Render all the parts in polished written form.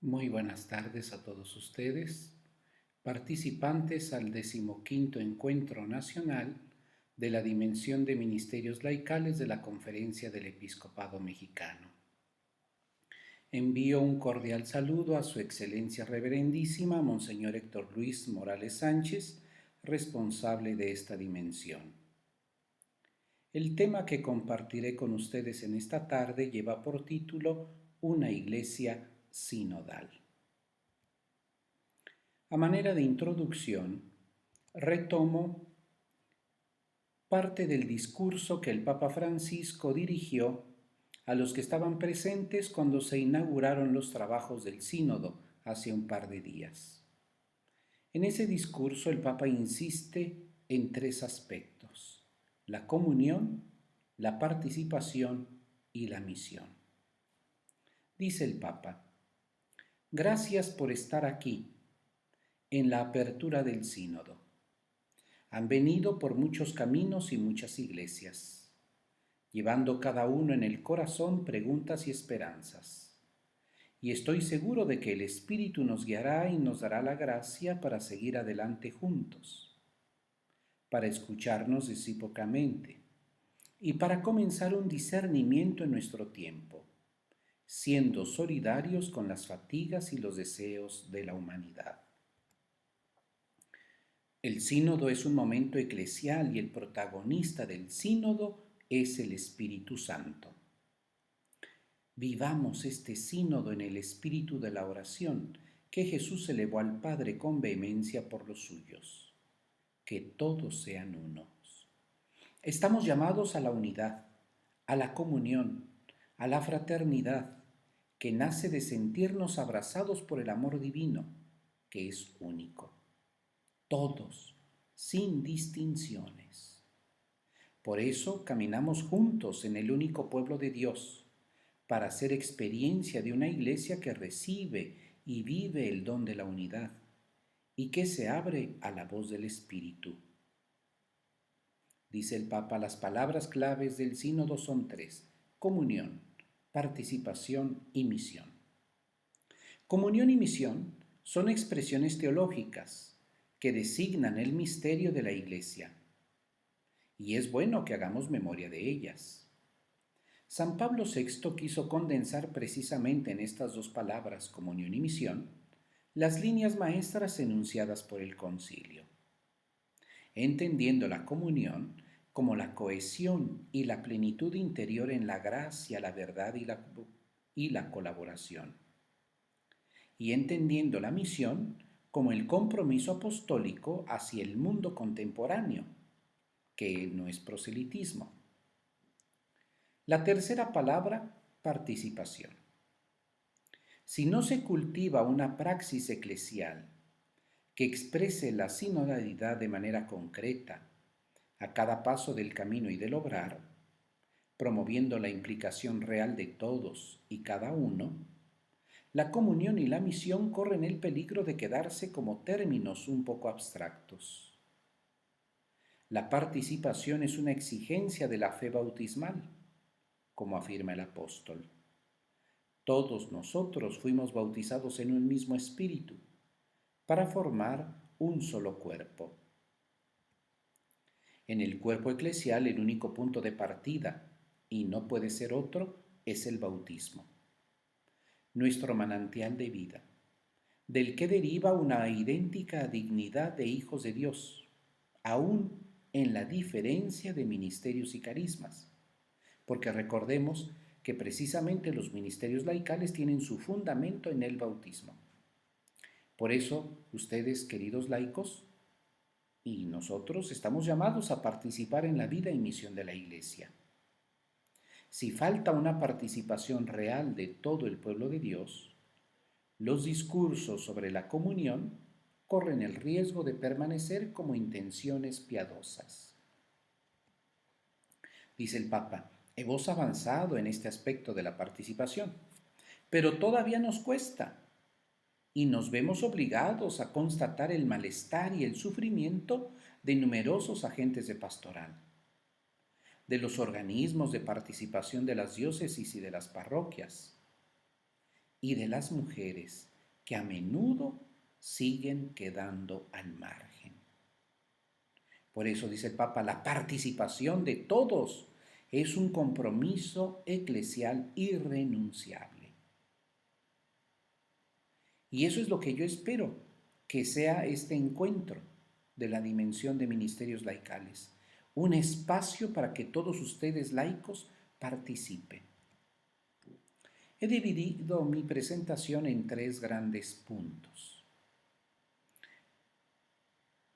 Muy buenas tardes a todos ustedes, participantes al 15º Encuentro Nacional de la Dimensión de Ministerios Laicales de la Conferencia del Episcopado Mexicano. Envío un cordial saludo a Su Excelencia Reverendísima Monseñor Héctor Luis Morales Sánchez, responsable de esta dimensión. El tema que compartiré con ustedes en esta tarde lleva por título Una Iglesia Sinodal. A manera de introducción, retomo parte del discurso que el Papa Francisco dirigió a los que estaban presentes cuando se inauguraron los trabajos del Sínodo hace un par de días. En ese discurso el Papa insiste en tres aspectos: la comunión, la participación y la misión. Dice el Papa: gracias por estar aquí en la apertura del sínodo. Han venido por muchos caminos y muchas iglesias, llevando cada uno en el corazón preguntas y esperanzas. Y estoy seguro de que el Espíritu nos guiará y nos dará la gracia para seguir adelante juntos, para escucharnos recíprocamente y para comenzar un discernimiento en nuestro tiempo, siendo solidarios con las fatigas y los deseos de la humanidad. El sínodo es un momento eclesial y el protagonista del sínodo es el Espíritu Santo. Vivamos este sínodo en el espíritu de la oración que Jesús elevó al Padre con vehemencia por los suyos. Que todos sean unos. Estamos llamados a la unidad, a la comunión, a la fraternidad, que nace de sentirnos abrazados por el amor divino, que es único. Todos, sin distinciones. Por eso caminamos juntos en el único pueblo de Dios, para hacer experiencia de una iglesia que recibe y vive el don de la unidad y que se abre a la voz del Espíritu. Dice el Papa, las palabras claves del sínodo son tres: comunión, participación y misión. Comunión y misión son expresiones teológicas que designan el misterio de la Iglesia, y es bueno que hagamos memoria de ellas. San Pablo VI quiso condensar precisamente en estas dos palabras, comunión y misión, las líneas maestras enunciadas por el concilio, entendiendo la comunión como la cohesión y la plenitud interior en la gracia, la verdad y la colaboración, y entendiendo la misión como el compromiso apostólico hacia el mundo contemporáneo, que no es proselitismo. La tercera palabra, participación. Si no se cultiva una praxis eclesial que exprese la sinodalidad de manera concreta a cada paso del camino y del obrar, promoviendo la implicación real de todos y cada uno, la comunión y la misión corren el peligro de quedarse como términos un poco abstractos. La participación es una exigencia de la fe bautismal, como afirma el apóstol. Todos nosotros fuimos bautizados en un mismo espíritu, para formar un solo cuerpo. En el cuerpo eclesial el único punto de partida, y no puede ser otro, es el bautismo, nuestro manantial de vida, del que deriva una idéntica dignidad de hijos de Dios, aún en la diferencia de ministerios y carismas, porque recordemos que precisamente los ministerios laicales tienen su fundamento en el bautismo. Por eso, ustedes, queridos laicos, y nosotros estamos llamados a participar en la vida y misión de la Iglesia. Si falta una participación real de todo el pueblo de Dios, los discursos sobre la comunión corren el riesgo de permanecer como intenciones piadosas. Dice el Papa, hemos avanzado en este aspecto de la participación, pero todavía nos cuesta y nos vemos obligados a constatar el malestar y el sufrimiento de numerosos agentes de pastoral, de los organismos de participación de las diócesis y de las parroquias, y de las mujeres que a menudo siguen quedando al margen. Por eso dice el Papa, la participación de todos es un compromiso eclesial irrenunciable. Y eso es lo que yo espero que sea este encuentro de la dimensión de ministerios laicales, un espacio para que todos ustedes laicos participen. He dividido mi presentación en 3 grandes puntos.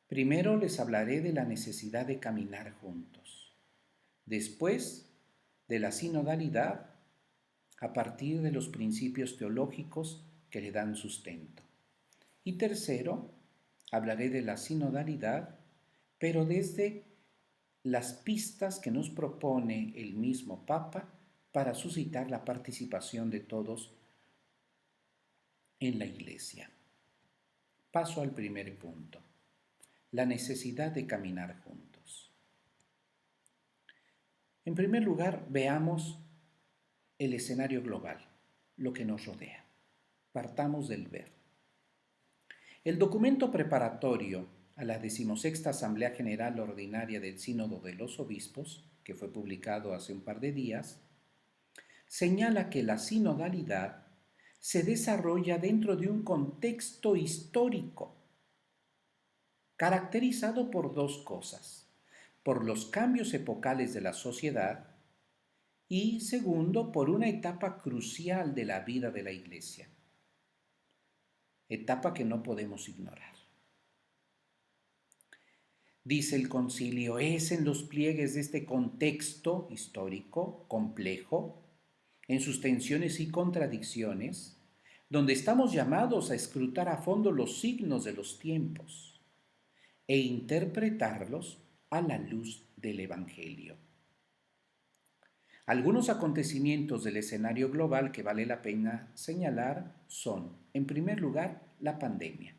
Primero les hablaré de la necesidad de caminar juntos. Después, de la sinodalidad a partir de los principios teológicos que le dan sustento. Y tercero, hablaré de la sinodalidad, pero desde las pistas que nos propone el mismo Papa para suscitar la participación de todos en la Iglesia. Paso al primer punto, la necesidad de caminar juntos. En primer lugar, veamos el escenario global, lo que nos rodea. Partamos del ver. El documento preparatorio a la 16ª Asamblea General Ordinaria del Sínodo de los Obispos, que fue publicado hace un par de días, señala que la sinodalidad se desarrolla dentro de un contexto histórico, caracterizado por 2 cosas, por los cambios epocales de la sociedad y, segundo, por una etapa crucial de la vida de la Iglesia, etapa que no podemos ignorar. Dice el concilio, es en los pliegues de este contexto histórico complejo, en sus tensiones y contradicciones, donde estamos llamados a escrutar a fondo los signos de los tiempos e interpretarlos a la luz del Evangelio. Algunos acontecimientos del escenario global que vale la pena señalar son, en primer lugar, la pandemia.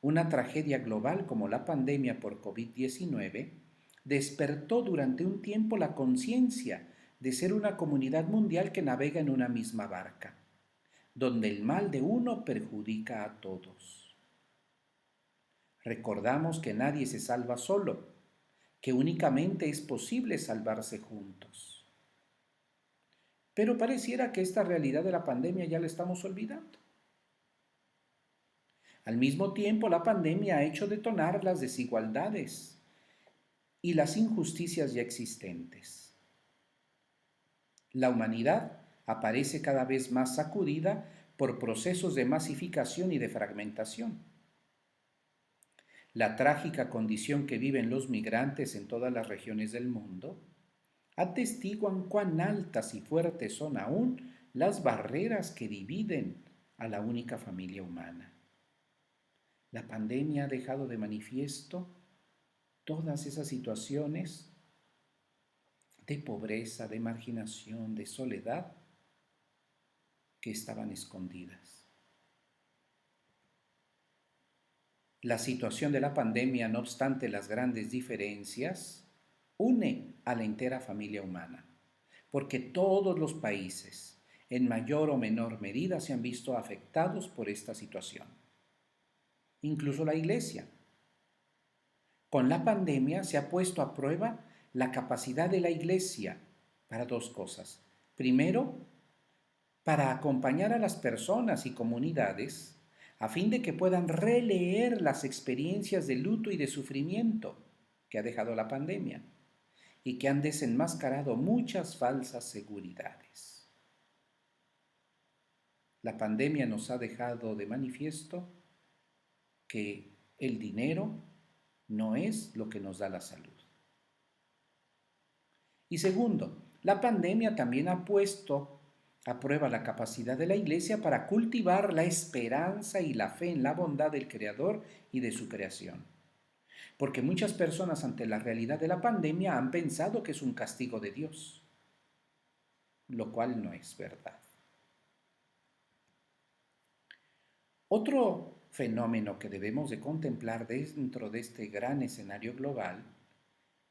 Una tragedia global como la pandemia por COVID-19 despertó durante un tiempo la conciencia de ser una comunidad mundial que navega en una misma barca, donde el mal de uno perjudica a todos. Recordamos que nadie se salva solo, que únicamente es posible salvarse juntos. Pero pareciera que esta realidad de la pandemia ya la estamos olvidando. Al mismo tiempo, la pandemia ha hecho detonar las desigualdades y las injusticias ya existentes. La humanidad aparece cada vez más sacudida por procesos de masificación y de fragmentación. La trágica condición que viven los migrantes en todas las regiones del mundo atestiguan cuán altas y fuertes son aún las barreras que dividen a la única familia humana. La pandemia ha dejado de manifiesto todas esas situaciones de pobreza, de marginación, de soledad que estaban escondidas. La situación de la pandemia, no obstante las grandes diferencias, une a la entera familia humana, porque todos los países, en mayor o menor medida, se han visto afectados por esta situación. Incluso la Iglesia. Con la pandemia se ha puesto a prueba la capacidad de la Iglesia para 2 cosas. Primero, para acompañar a las personas y comunidades a fin de que puedan releer las experiencias de luto y de sufrimiento que ha dejado la pandemia y que han desenmascarado muchas falsas seguridades. La pandemia nos ha dejado de manifiesto que el dinero no es lo que nos da la salud. Y segundo, la pandemia también ha puesto a prueba la capacidad de la Iglesia para cultivar la esperanza y la fe en la bondad del Creador y de su creación. Porque muchas personas ante la realidad de la pandemia han pensado que es un castigo de Dios, lo cual no es verdad. Otro fenómeno que debemos de contemplar dentro de este gran escenario global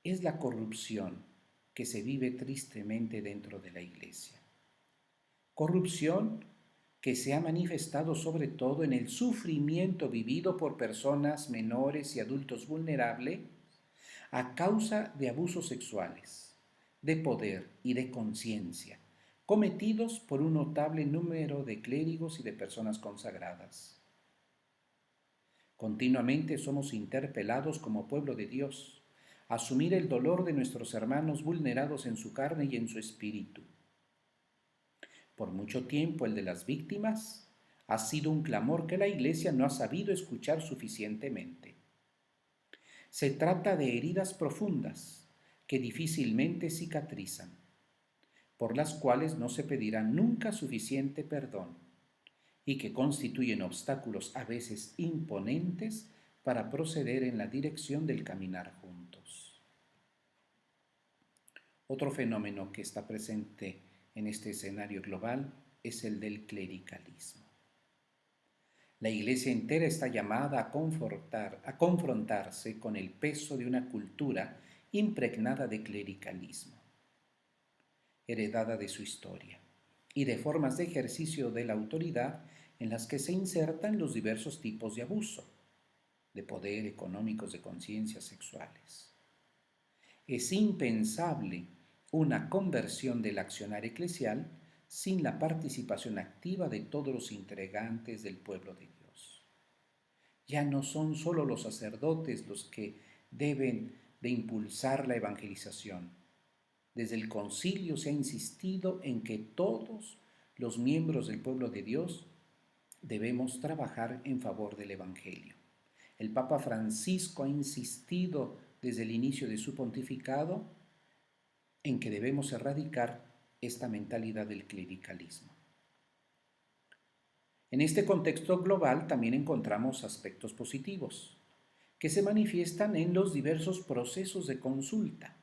es la corrupción que se vive tristemente dentro de la Iglesia. Corrupción que se ha manifestado sobre todo en el sufrimiento vivido por personas menores y adultos vulnerables a causa de abusos sexuales, de poder y de conciencia, cometidos por un notable número de clérigos y de personas consagradas. Continuamente somos interpelados como pueblo de Dios a asumir el dolor de nuestros hermanos vulnerados en su carne y en su espíritu. Por mucho tiempo el de las víctimas ha sido un clamor que la Iglesia no ha sabido escuchar suficientemente. Se trata de heridas profundas que difícilmente cicatrizan, por las cuales no se pedirá nunca suficiente perdón y que constituyen obstáculos a veces imponentes para proceder en la dirección del caminar juntos. Otro fenómeno que está presente en este escenario global es el del clericalismo. La Iglesia entera está llamada a confrontarse con el peso de una cultura impregnada de clericalismo, heredada de su historia, y de formas de ejercicio de la autoridad en las que se insertan los diversos tipos de abuso, de poder, económicos, de conciencias sexuales. Es impensable una conversión del accionar eclesial sin la participación activa de todos los integrantes del pueblo de Dios. Ya no son solo los sacerdotes los que deben de impulsar la evangelización. Desde el concilio se ha insistido en que todos los miembros del pueblo de Dios debemos trabajar en favor del Evangelio. El Papa Francisco ha insistido desde el inicio de su pontificado en que debemos erradicar esta mentalidad del clericalismo. En este contexto global también encontramos aspectos positivos, que se manifiestan en los diversos procesos de consulta.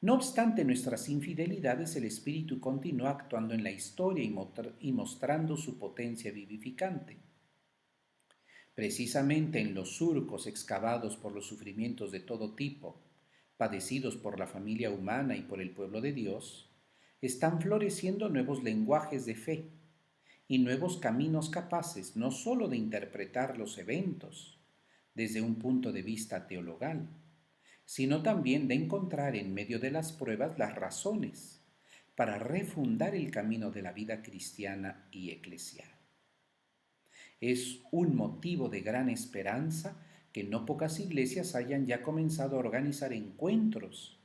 No obstante nuestras infidelidades, el Espíritu continúa actuando en la historia y mostrando su potencia vivificante. Precisamente en los surcos excavados por los sufrimientos de todo tipo, padecidos por la familia humana y por el pueblo de Dios, están floreciendo nuevos lenguajes de fe y nuevos caminos capaces no sólo de interpretar los eventos desde un punto de vista teologal, sino también de encontrar en medio de las pruebas las razones para refundar el camino de la vida cristiana y eclesial. Es un motivo de gran esperanza que no pocas iglesias hayan ya comenzado a organizar encuentros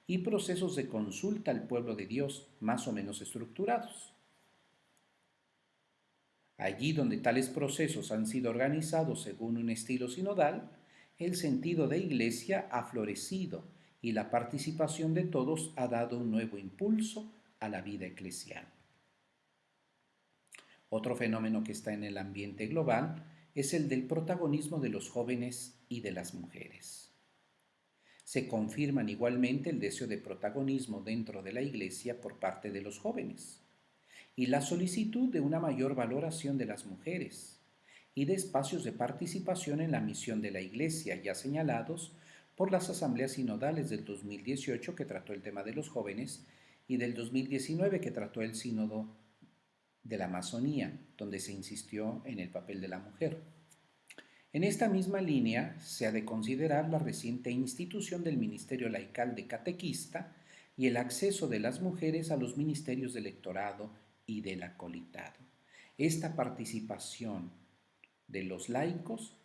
y procesos de consulta al pueblo de Dios más o menos estructurados. Allí donde tales procesos han sido organizados según un estilo sinodal, el sentido de iglesia ha florecido y la participación de todos ha dado un nuevo impulso a la vida eclesial. Otro fenómeno que está en el ambiente global es el del protagonismo de los jóvenes y de las mujeres. Se confirman igualmente el deseo de protagonismo dentro de la Iglesia por parte de los jóvenes y la solicitud de una mayor valoración de las mujeres y de espacios de participación en la misión de la Iglesia ya señalados por las asambleas sinodales del 2018 que trató el tema de los jóvenes y del 2019 que trató el sínodo de la Amazonía, donde se insistió en el papel de la mujer. En esta misma línea se ha de considerar la reciente institución del Ministerio Laical de Catequista y el acceso de las mujeres a los ministerios de lectorado y del acolitado. Esta participación de los laicos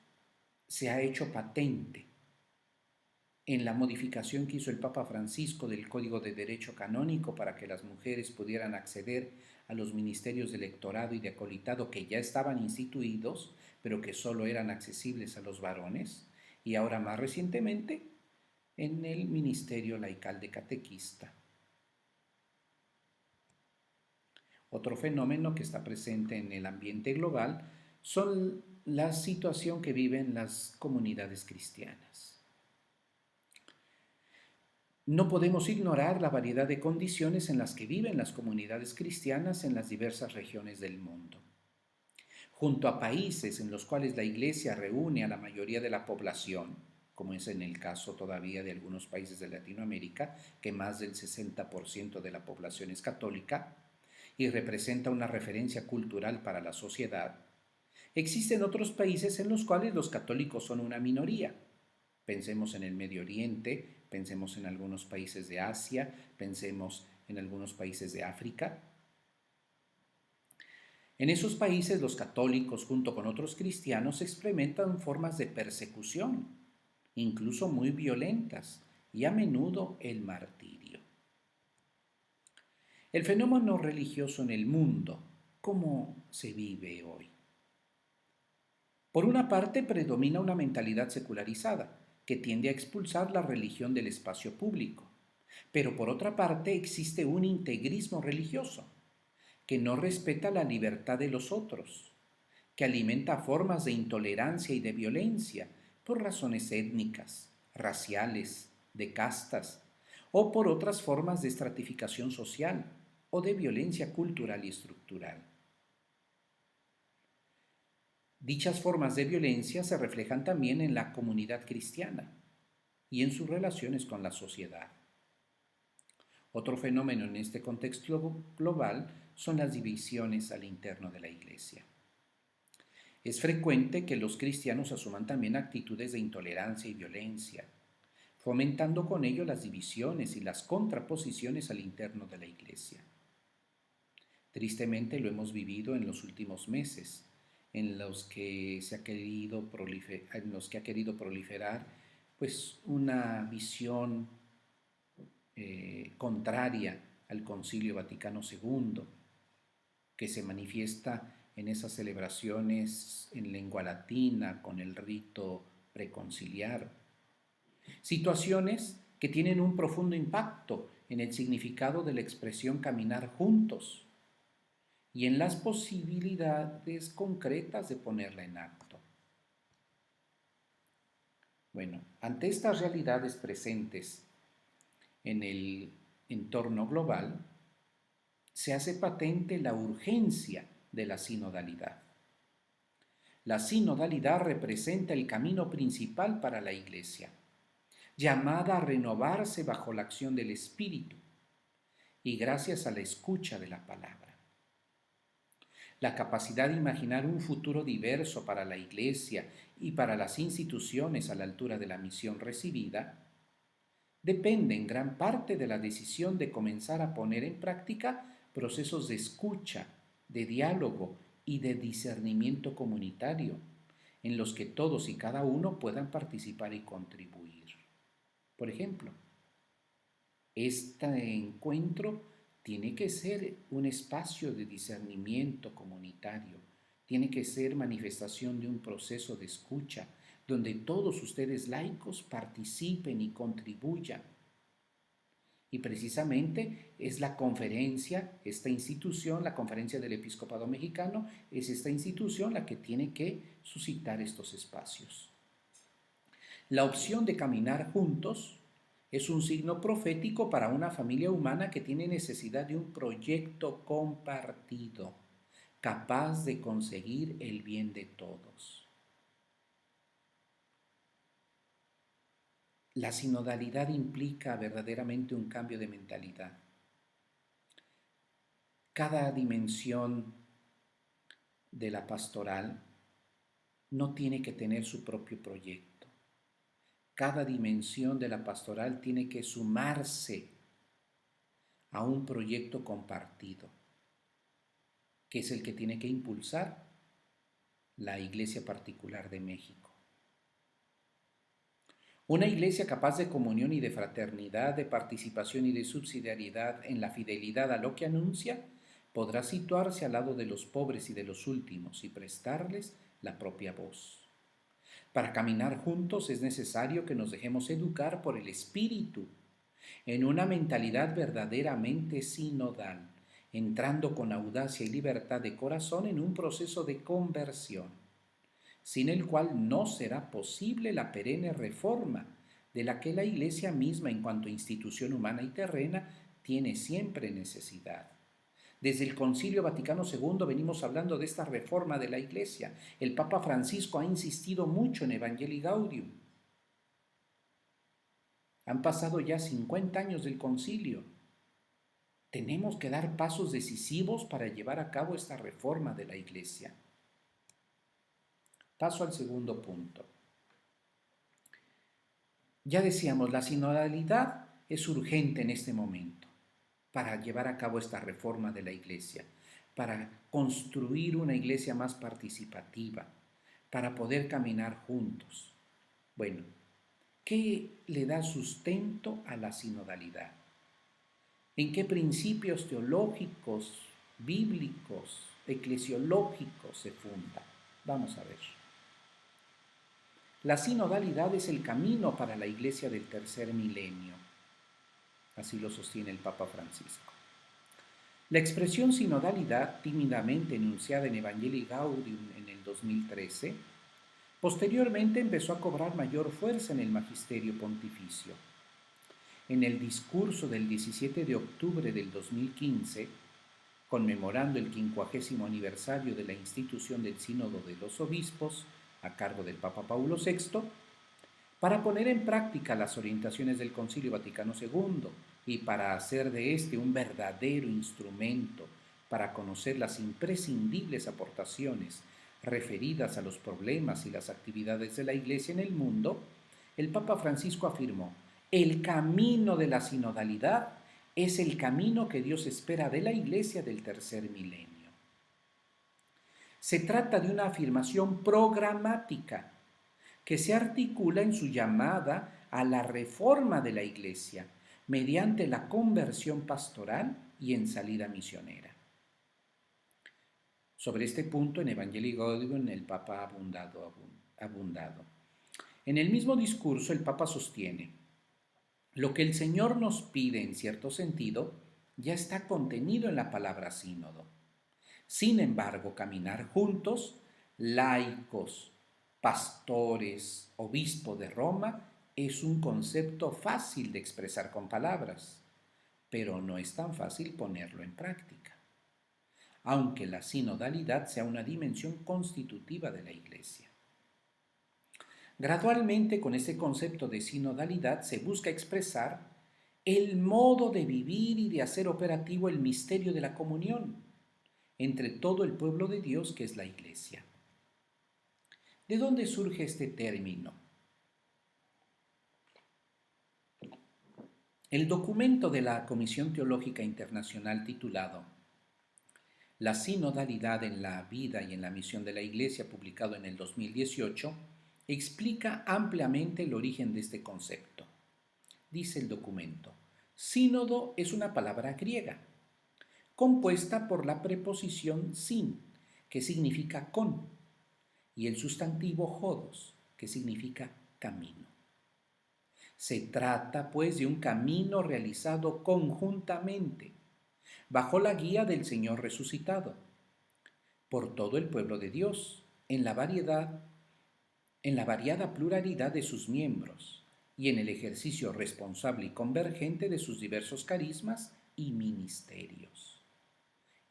se ha hecho patente en la modificación que hizo el Papa Francisco del Código de Derecho Canónico para que las mujeres pudieran acceder a los ministerios de lectorado y de acolitado que ya estaban instituidos, pero que solo eran accesibles a los varones, y ahora más recientemente en el Ministerio Laical de Catequista. Otro fenómeno que está presente en el ambiente global son la situación que viven las comunidades cristianas. No podemos ignorar la variedad de condiciones en las que viven las comunidades cristianas en las diversas regiones del mundo. Junto a países en los cuales la Iglesia reúne a la mayoría de la población, como es en el caso todavía de algunos países de Latinoamérica, que más del 60% de la población es católica, y representa una referencia cultural para la sociedad, existen otros países en los cuales los católicos son una minoría. Pensemos en el Medio Oriente, pensemos en algunos países de Asia, pensemos en algunos países de África. En esos países los católicos, junto con otros cristianos, experimentan formas de persecución, incluso muy violentas, y a menudo el martirio. El fenómeno religioso en el mundo, ¿cómo se vive hoy? Por una parte, predomina una mentalidad secularizada, que tiende a expulsar la religión del espacio público. Pero por otra parte, existe un integrismo religioso, que no respeta la libertad de los otros, que alimenta formas de intolerancia y de violencia por razones étnicas, raciales, de castas, o por otras formas de estratificación social o de violencia cultural y estructural. Dichas formas de violencia se reflejan también en la comunidad cristiana y en sus relaciones con la sociedad. Otro fenómeno en este contexto global son las divisiones al interno de la Iglesia. Es frecuente que los cristianos asuman también actitudes de intolerancia y violencia, fomentando con ello las divisiones y las contraposiciones al interno de la Iglesia. Tristemente lo hemos vivido en los últimos meses, en los que ha querido proliferar pues una visión contraria al Concilio Vaticano II, que se manifiesta en esas celebraciones en lengua latina con el rito preconciliar. Situaciones que tienen un profundo impacto en el significado de la expresión caminar juntos y en las posibilidades concretas de ponerla en acto. Bueno, ante estas realidades presentes en el entorno global, se hace patente la urgencia de la sinodalidad. La sinodalidad representa el camino principal para la Iglesia, llamada a renovarse bajo la acción del Espíritu y gracias a la escucha de la palabra. La capacidad de imaginar un futuro diverso para la Iglesia y para las instituciones a la altura de la misión recibida depende en gran parte de la decisión de comenzar a poner en práctica procesos de escucha, de diálogo y de discernimiento comunitario, en los que todos y cada uno puedan participar y contribuir. Por ejemplo, este encuentro tiene que ser un espacio de discernimiento comunitario, tiene que ser manifestación de un proceso de escucha, donde todos ustedes laicos participen y contribuyan. Y precisamente es la conferencia, esta institución, la Conferencia del Episcopado Mexicano, es esta institución la que tiene que suscitar estos espacios. La opción de caminar juntos es un signo profético para una familia humana que tiene necesidad de un proyecto compartido, capaz de conseguir el bien de todos. La sinodalidad implica verdaderamente un cambio de mentalidad. Cada dimensión de la pastoral no tiene que tener su propio proyecto. Cada dimensión de la pastoral tiene que sumarse a un proyecto compartido, que es el que tiene que impulsar la Iglesia Particular de México. Una iglesia capaz de comunión y de fraternidad, de participación y de subsidiariedad en la fidelidad a lo que anuncia, podrá situarse al lado de los pobres y de los últimos y prestarles la propia voz. Para caminar juntos es necesario que nos dejemos educar por el Espíritu, en una mentalidad verdaderamente sinodal, entrando con audacia y libertad de corazón en un proceso de conversión, sin el cual no será posible la perenne reforma de la que la Iglesia misma en cuanto a institución humana y terrena tiene siempre necesidad. Desde el Concilio Vaticano II venimos hablando de esta reforma de la Iglesia. El Papa Francisco ha insistido mucho en Evangelii Gaudium. Han pasado ya 50 años del concilio tenemos que dar pasos decisivos para llevar a cabo esta reforma de la Iglesia. Paso al segundo punto. Ya decíamos, la sinodalidad es urgente en este momento para llevar a cabo esta reforma de la Iglesia, para construir una Iglesia más participativa, para poder caminar juntos. Bueno, ¿qué le da sustento a la sinodalidad? ¿En qué principios teológicos, bíblicos, eclesiológicos se funda? Vamos a ver. La sinodalidad es el camino para la Iglesia del tercer milenio. Así lo sostiene el Papa Francisco. La expresión sinodalidad, tímidamente enunciada en Evangelii Gaudium en el 2013, posteriormente empezó a cobrar mayor fuerza en el magisterio pontificio. En el discurso del 17 de octubre del 2015, conmemorando el 50º aniversario de la institución del Sínodo de los Obispos, a cargo del Papa Paulo VI, para poner en práctica las orientaciones del Concilio Vaticano II y para hacer de este un verdadero instrumento para conocer las imprescindibles aportaciones referidas a los problemas y las actividades de la Iglesia en el mundo, el Papa Francisco afirmó: el camino de la sinodalidad es el camino que Dios espera de la Iglesia del tercer milenio. Se trata de una afirmación programática que se articula en su llamada a la reforma de la Iglesia mediante la conversión pastoral y en salida misionera. Sobre este punto en Evangelii Gaudium el Papa ha abundado. En el mismo discurso el Papa sostiene: lo que el Señor nos pide en cierto sentido ya está contenido en la palabra sínodo. Sin embargo, caminar juntos, laicos, pastores, obispo de Roma, es un concepto fácil de expresar con palabras, pero no es tan fácil ponerlo en práctica, aunque la sinodalidad sea una dimensión constitutiva de la Iglesia. Gradualmente, con este concepto de sinodalidad se busca expresar el modo de vivir y de hacer operativo el misterio de la comunión entre todo el pueblo de Dios que es la Iglesia. ¿De dónde surge este término? El documento de la Comisión Teológica Internacional titulado La sinodalidad en la vida y en la misión de la Iglesia, publicado en el 2018, explica ampliamente el origen de este concepto. Dice el documento: sínodo es una palabra griega compuesta por la preposición sin, que significa con, y el sustantivo hodos, que significa camino. Se trata, pues, de un camino realizado conjuntamente, bajo la guía del Señor resucitado, por todo el pueblo de Dios, en la variada pluralidad de sus miembros y en el ejercicio responsable y convergente de sus diversos carismas y ministerios,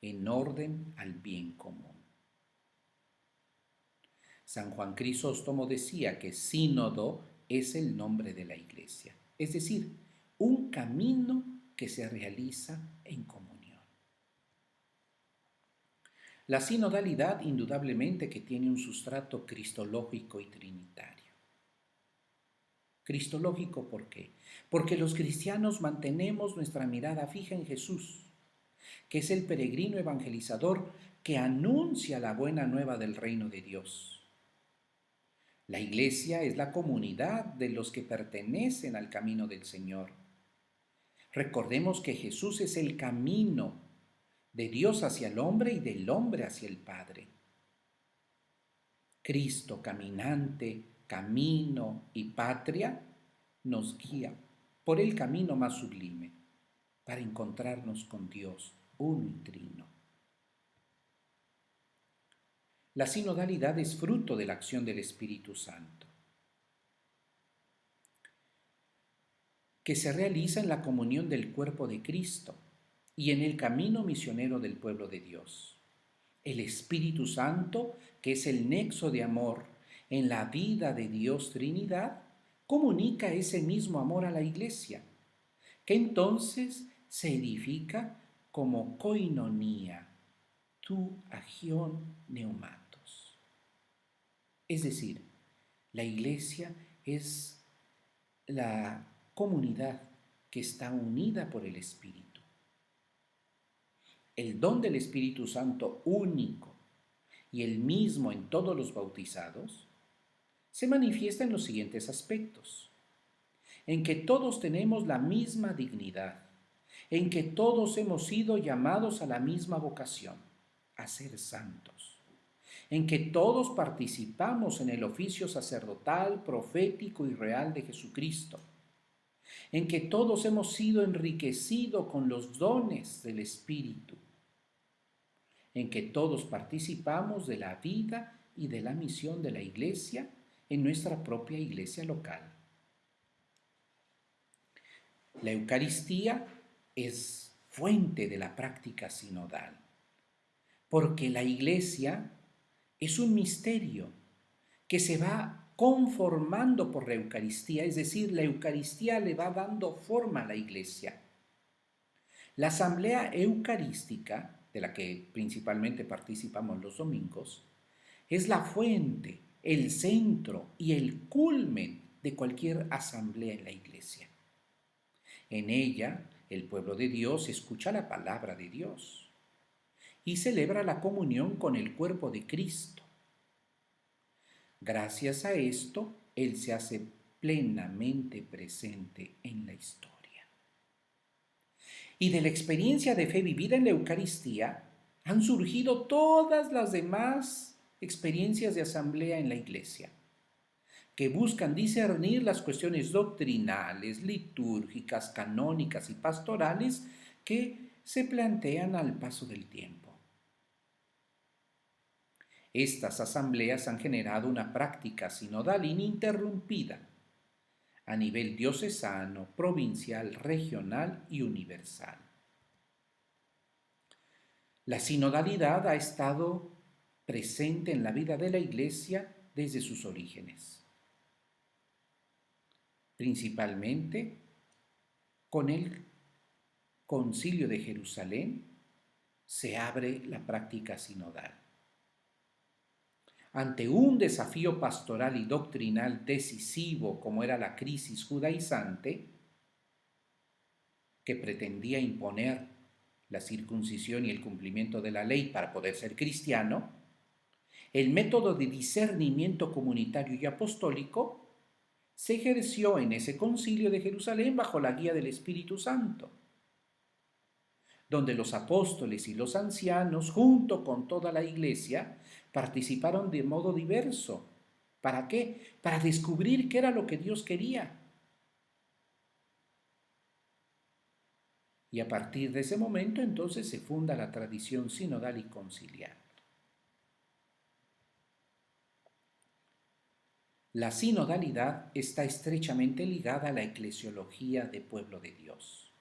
en orden al bien común. San Juan Crisóstomo decía que sínodo es el nombre de la Iglesia, es decir, un camino que se realiza en comunión. La sinodalidad indudablemente que tiene un sustrato cristológico y trinitario. Cristológico, ¿por qué? Porque los cristianos mantenemos nuestra mirada fija en Jesús, que es el peregrino evangelizador que anuncia la buena nueva del reino de Dios. La Iglesia es la comunidad de los que pertenecen al camino del Señor. Recordemos que Jesús es el camino de Dios hacia el hombre y del hombre hacia el Padre. Cristo, caminante, camino y patria, nos guía por el camino más sublime para encontrarnos con Dios, uno y trino. La sinodalidad es fruto de la acción del Espíritu Santo, que se realiza en la comunión del cuerpo de Cristo y en el camino misionero del pueblo de Dios. El Espíritu Santo, que es el nexo de amor en la vida de Dios Trinidad, comunica ese mismo amor a la Iglesia, que entonces se edifica como koinonía, tu agión neumatos. Es decir, la iglesia es la comunidad que está unida por el Espíritu. El don del Espíritu Santo único y el mismo en todos los bautizados se manifiesta en los siguientes aspectos: en que todos tenemos la misma dignidad, en que todos hemos sido llamados a la misma vocación, a ser santos, en que todos participamos en el oficio sacerdotal, profético y real de Jesucristo, en que todos hemos sido enriquecidos con los dones del Espíritu, en que todos participamos de la vida y de la misión de la Iglesia en nuestra propia iglesia local. La Eucaristía es fuente de la práctica sinodal, porque la Iglesia es un misterio que se va conformando por la Eucaristía, es decir, la Eucaristía le va dando forma a la Iglesia. La asamblea eucarística, de la que principalmente participamos los domingos, es la fuente, el centro y el culmen de cualquier asamblea en la Iglesia. En ella, el pueblo de Dios escucha la palabra de Dios y celebra la comunión con el cuerpo de Cristo. Gracias a esto, Él se hace plenamente presente en la historia. Y de la experiencia de fe vivida en la Eucaristía han surgido todas las demás experiencias de asamblea en la Iglesia, que buscan discernir las cuestiones doctrinales, litúrgicas, canónicas y pastorales que se plantean al paso del tiempo. Estas asambleas han generado una práctica sinodal ininterrumpida a nivel diocesano, provincial, regional y universal. La sinodalidad ha estado presente en la vida de la Iglesia desde sus orígenes, principalmente con el Concilio de Jerusalén se abre la práctica sinodal. Ante un desafío pastoral y doctrinal decisivo como era la crisis judaizante, que pretendía imponer la circuncisión y el cumplimiento de la ley para poder ser cristiano, el método de discernimiento comunitario y apostólico se ejerció en ese concilio de Jerusalén bajo la guía del Espíritu Santo, donde los apóstoles y los ancianos, junto con toda la iglesia, participaron de modo diverso. ¿Para qué? Para descubrir qué era lo que Dios quería. Y a partir de ese momento, entonces, se funda la tradición sinodal y conciliar. La sinodalidad está estrechamente ligada a la eclesiología de pueblo de Dios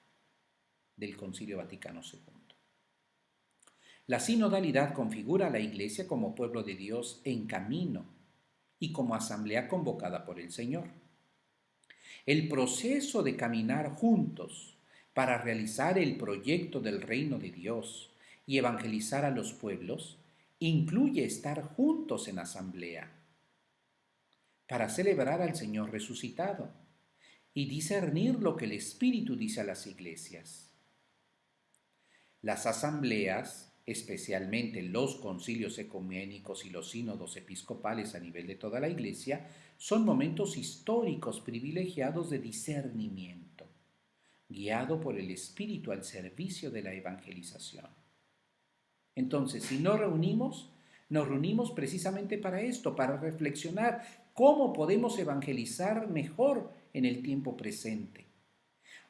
del Concilio Vaticano II. La sinodalidad configura a la Iglesia como pueblo de Dios en camino y como asamblea convocada por el Señor. El proceso de caminar juntos para realizar el proyecto del reino de Dios y evangelizar a los pueblos incluye estar juntos en asamblea para celebrar al Señor resucitado y discernir lo que el Espíritu dice a las iglesias. Las asambleas, especialmente los concilios ecuménicos y los sínodos episcopales a nivel de toda la Iglesia, son momentos históricos privilegiados de discernimiento, guiado por el Espíritu al servicio de la evangelización. Entonces, si nos reunimos precisamente para esto, para reflexionar cómo podemos evangelizar mejor en el tiempo presente.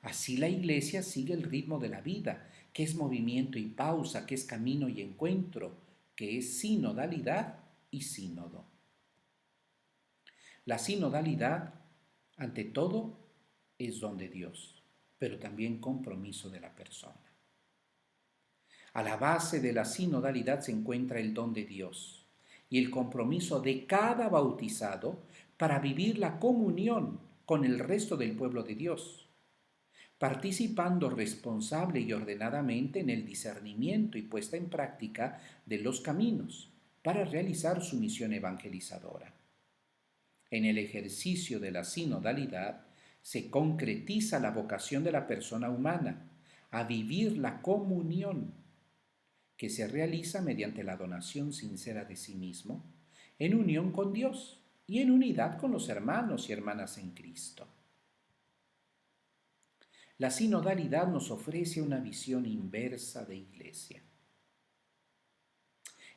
Así la Iglesia sigue el ritmo de la vida, que es movimiento y pausa, que es camino y encuentro, que es sinodalidad y sínodo. La sinodalidad, ante todo, es don de Dios, pero también compromiso de la persona. A la base de la sinodalidad se encuentra el don de Dios y el compromiso de cada bautizado para vivir la comunión con el resto del pueblo de Dios, participando responsable y ordenadamente en el discernimiento y puesta en práctica de los caminos para realizar su misión evangelizadora. En el ejercicio de la sinodalidad se concretiza la vocación de la persona humana a vivir la comunión que se realiza mediante la donación sincera de sí mismo, en unión con Dios y en unidad con los hermanos y hermanas en Cristo. La sinodalidad nos ofrece una visión inversa de Iglesia.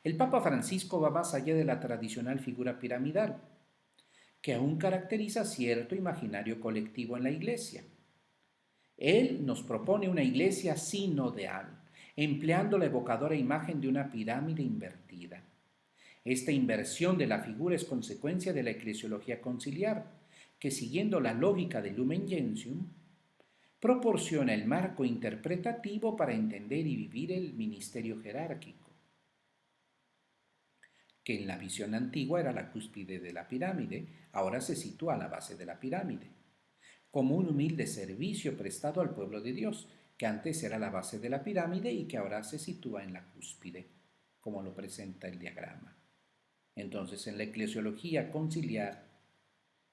El Papa Francisco va más allá de la tradicional figura piramidal, que aún caracteriza cierto imaginario colectivo en la Iglesia. Él nos propone una Iglesia sinodal, empleando la evocadora imagen de una pirámide invertida. Esta inversión de la figura es consecuencia de la eclesiología conciliar, que siguiendo la lógica de Lumen Gentium, proporciona el marco interpretativo para entender y vivir el ministerio jerárquico, que en la visión antigua era la cúspide de la pirámide, ahora se sitúa a la base de la pirámide, como un humilde servicio prestado al pueblo de Dios, que antes era la base de la pirámide y que ahora se sitúa en la cúspide, como lo presenta el diagrama. Entonces, en la eclesiología conciliar,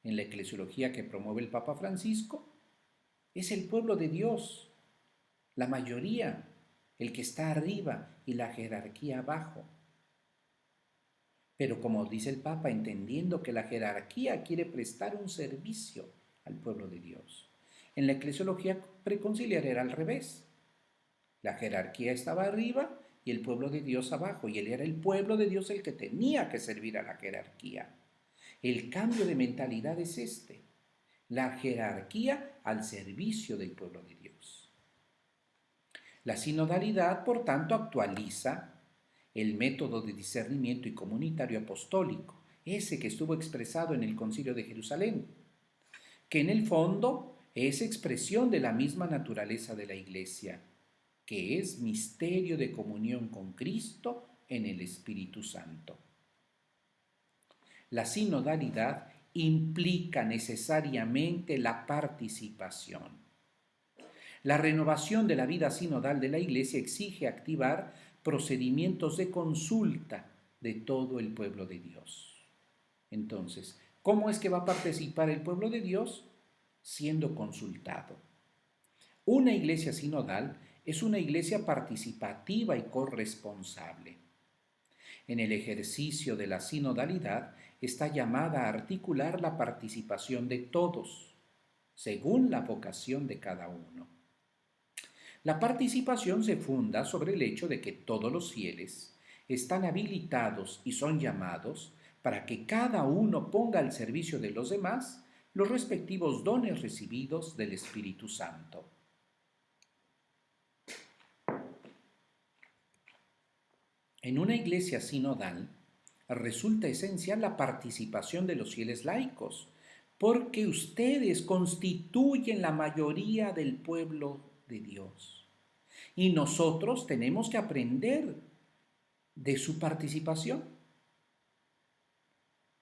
en la eclesiología que promueve el Papa Francisco, es el pueblo de Dios, la mayoría, el que está arriba y la jerarquía abajo. Pero como dice el Papa, entendiendo que la jerarquía quiere prestar un servicio al pueblo de Dios. En la eclesiología preconciliar era al revés. La jerarquía estaba arriba y el pueblo de Dios abajo, y él era el pueblo de Dios el que tenía que servir a la jerarquía. El cambio de mentalidad es este, la jerarquía al servicio del pueblo de Dios. La sinodalidad, por tanto, actualiza el método de discernimiento y comunitario apostólico, ese que estuvo expresado en el Concilio de Jerusalén, que en el fondo es expresión de la misma naturaleza de la Iglesia, que es misterio de comunión con Cristo en el Espíritu Santo. La sinodalidad implica necesariamente la participación. La renovación de la vida sinodal de la Iglesia exige activar procedimientos de consulta de todo el pueblo de Dios. Entonces, ¿cómo es que va a participar el pueblo de Dios? Siendo consultado. Una iglesia sinodal es una iglesia participativa y corresponsable. En el ejercicio de la sinodalidad está llamada a articular la participación de todos, según la vocación de cada uno. La participación se funda sobre el hecho de que todos los fieles están habilitados y son llamados para que cada uno ponga al servicio de los demás los respectivos dones recibidos del Espíritu Santo. En una iglesia sinodal resulta esencial la participación de los fieles laicos, porque ustedes constituyen la mayoría del pueblo de Dios. Y nosotros tenemos que aprender de su participación.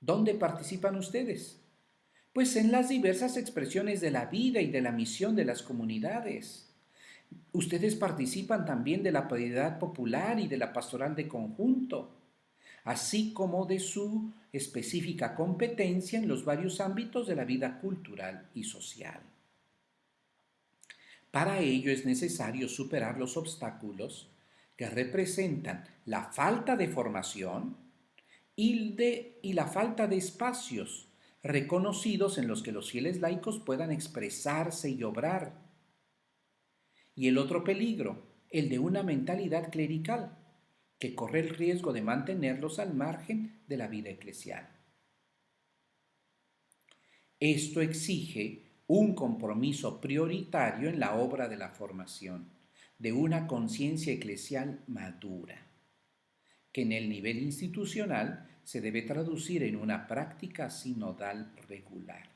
¿Dónde participan ustedes? Pues en las diversas expresiones de la vida y de la misión de las comunidades. Ustedes participan también de la piedad popular y de la pastoral de conjunto, así como de su específica competencia en los varios ámbitos de la vida cultural y social. Para ello es necesario superar los obstáculos que representan la falta de formación y la falta de espacios reconocidos en los que los fieles laicos puedan expresarse y obrar. Y el otro peligro, el de una mentalidad clerical, que corre el riesgo de mantenerlos al margen de la vida eclesial. Esto exige un compromiso prioritario en la obra de la formación, de una conciencia eclesial madura, que en el nivel institucional se debe traducir en una práctica sinodal regular.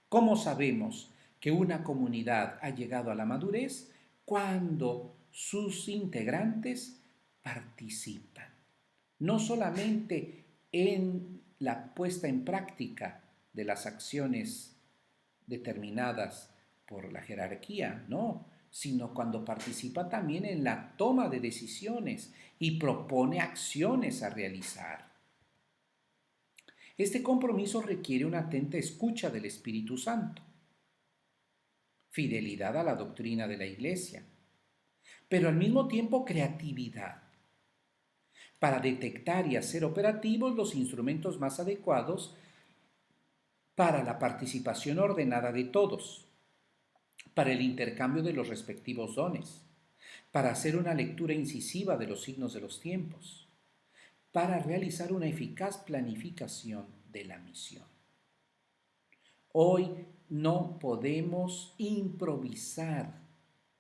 ¿Cómo sabemos que una comunidad ha llegado a la madurez? Cuando sus integrantes participan, no solamente en la puesta en práctica de las acciones determinadas por la jerarquía, no, sino cuando participa también en la toma de decisiones y propone acciones a realizar. Este compromiso requiere una atenta escucha del Espíritu Santo, fidelidad a la doctrina de la Iglesia, pero al mismo tiempo creatividad para detectar y hacer operativos los instrumentos más adecuados para la participación ordenada de todos, para el intercambio de los respectivos dones, para hacer una lectura incisiva de los signos de los tiempos, para realizar una eficaz planificación de la misión. Hoy no podemos improvisar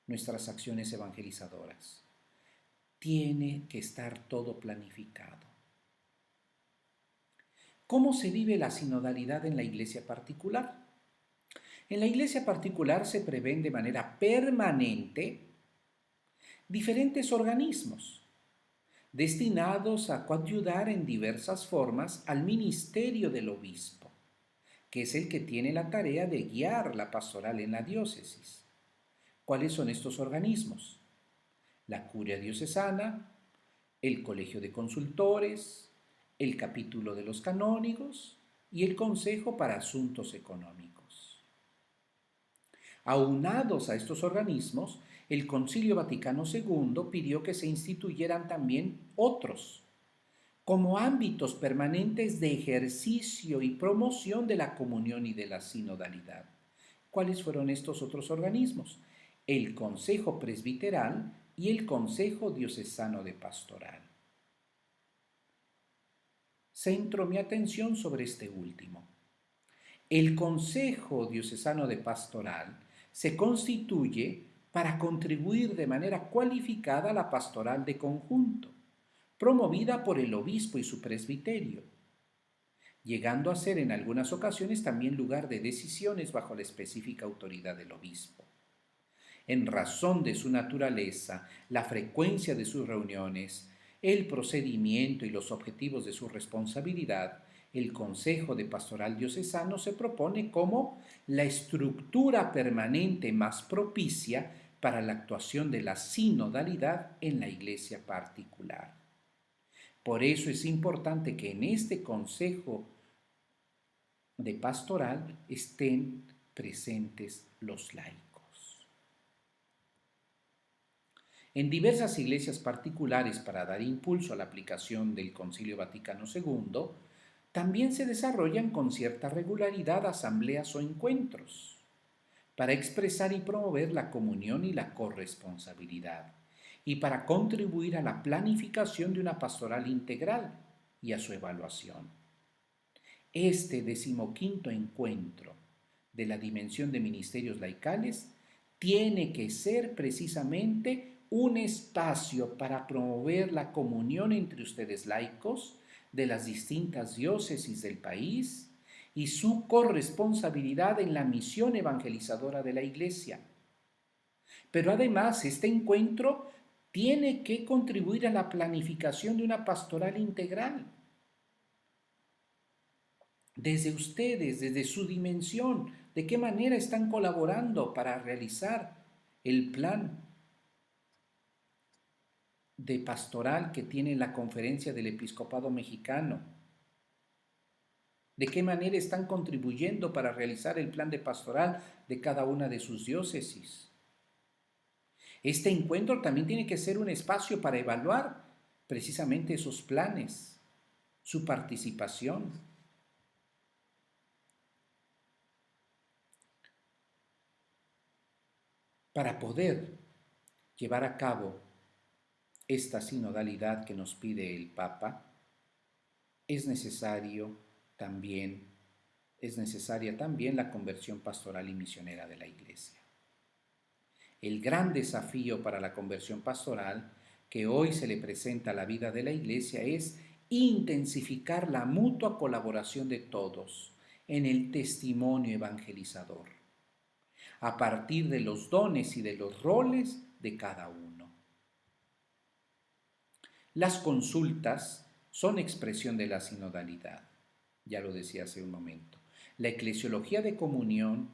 nuestras acciones evangelizadoras. Tiene que estar todo planificado. ¿Cómo se vive la sinodalidad en la iglesia particular? En la iglesia particular se prevén de manera permanente diferentes organismos destinados a coadyudar en diversas formas al ministerio del obispo, que es el que tiene la tarea de guiar la pastoral en la diócesis. ¿Cuáles son estos organismos? La curia diocesana, el colegio de consultores, el capítulo de los canónigos y el consejo para asuntos económicos. Aunados a estos organismos, el Concilio Vaticano II pidió que se instituyeran también otros, como ámbitos permanentes de ejercicio y promoción de la comunión y de la sinodalidad. ¿Cuáles fueron estos otros organismos? El Consejo Presbiteral y el Consejo Diocesano de Pastoral. Centro mi atención sobre este último. El Consejo Diocesano de Pastoral se constituye para contribuir de manera cualificada a la pastoral de conjunto, promovida por el obispo y su presbiterio, llegando a ser en algunas ocasiones también lugar de decisiones bajo la específica autoridad del obispo. En razón de su naturaleza, la frecuencia de sus reuniones, el procedimiento y los objetivos de su responsabilidad, el Consejo de Pastoral Diocesano se propone como la estructura permanente más propicia para la actuación de la sinodalidad en la iglesia particular. Por eso es importante que en este Consejo de Pastoral estén presentes los laicos. En diversas iglesias particulares, para dar impulso a la aplicación del Concilio Vaticano II, también se desarrollan con cierta regularidad asambleas o encuentros para expresar y promover la comunión y la corresponsabilidad, y para contribuir a la planificación de una pastoral integral y a su evaluación. Este 15º encuentro de la dimensión de ministerios laicales tiene que ser precisamente un espacio para promover la comunión entre ustedes laicos de las distintas diócesis del país y su corresponsabilidad en la misión evangelizadora de la Iglesia. Pero además, este encuentro tiene que contribuir a la planificación de una pastoral integral. Desde ustedes, desde su dimensión, ¿de qué manera están colaborando para realizar el plan de pastoral que tiene la Conferencia del Episcopado Mexicano? ¿De qué manera están contribuyendo para realizar el plan de pastoral de cada una de sus diócesis? Este encuentro también tiene que ser un espacio para evaluar precisamente esos planes, su participación. Para poder llevar a cabo esta sinodalidad que nos pide el Papa, es necesaria también la conversión pastoral y misionera de la Iglesia. El gran desafío para la conversión pastoral que hoy se le presenta a la vida de la Iglesia es intensificar la mutua colaboración de todos en el testimonio evangelizador, a partir de los dones y de los roles de cada uno. Las consultas son expresión de la sinodalidad, ya lo decía hace un momento. La eclesiología de comunión,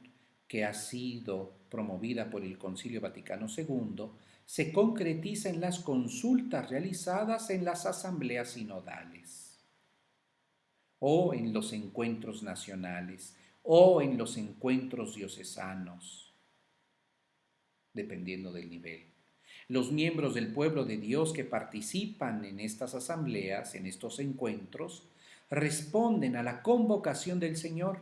que ha sido promovida por el Concilio Vaticano II, se concretiza en las consultas realizadas en las asambleas sinodales, o en los encuentros nacionales, o en los encuentros diocesanos, dependiendo del nivel. Los miembros del pueblo de Dios que participan en estas asambleas, en estos encuentros, responden a la convocación del Señor.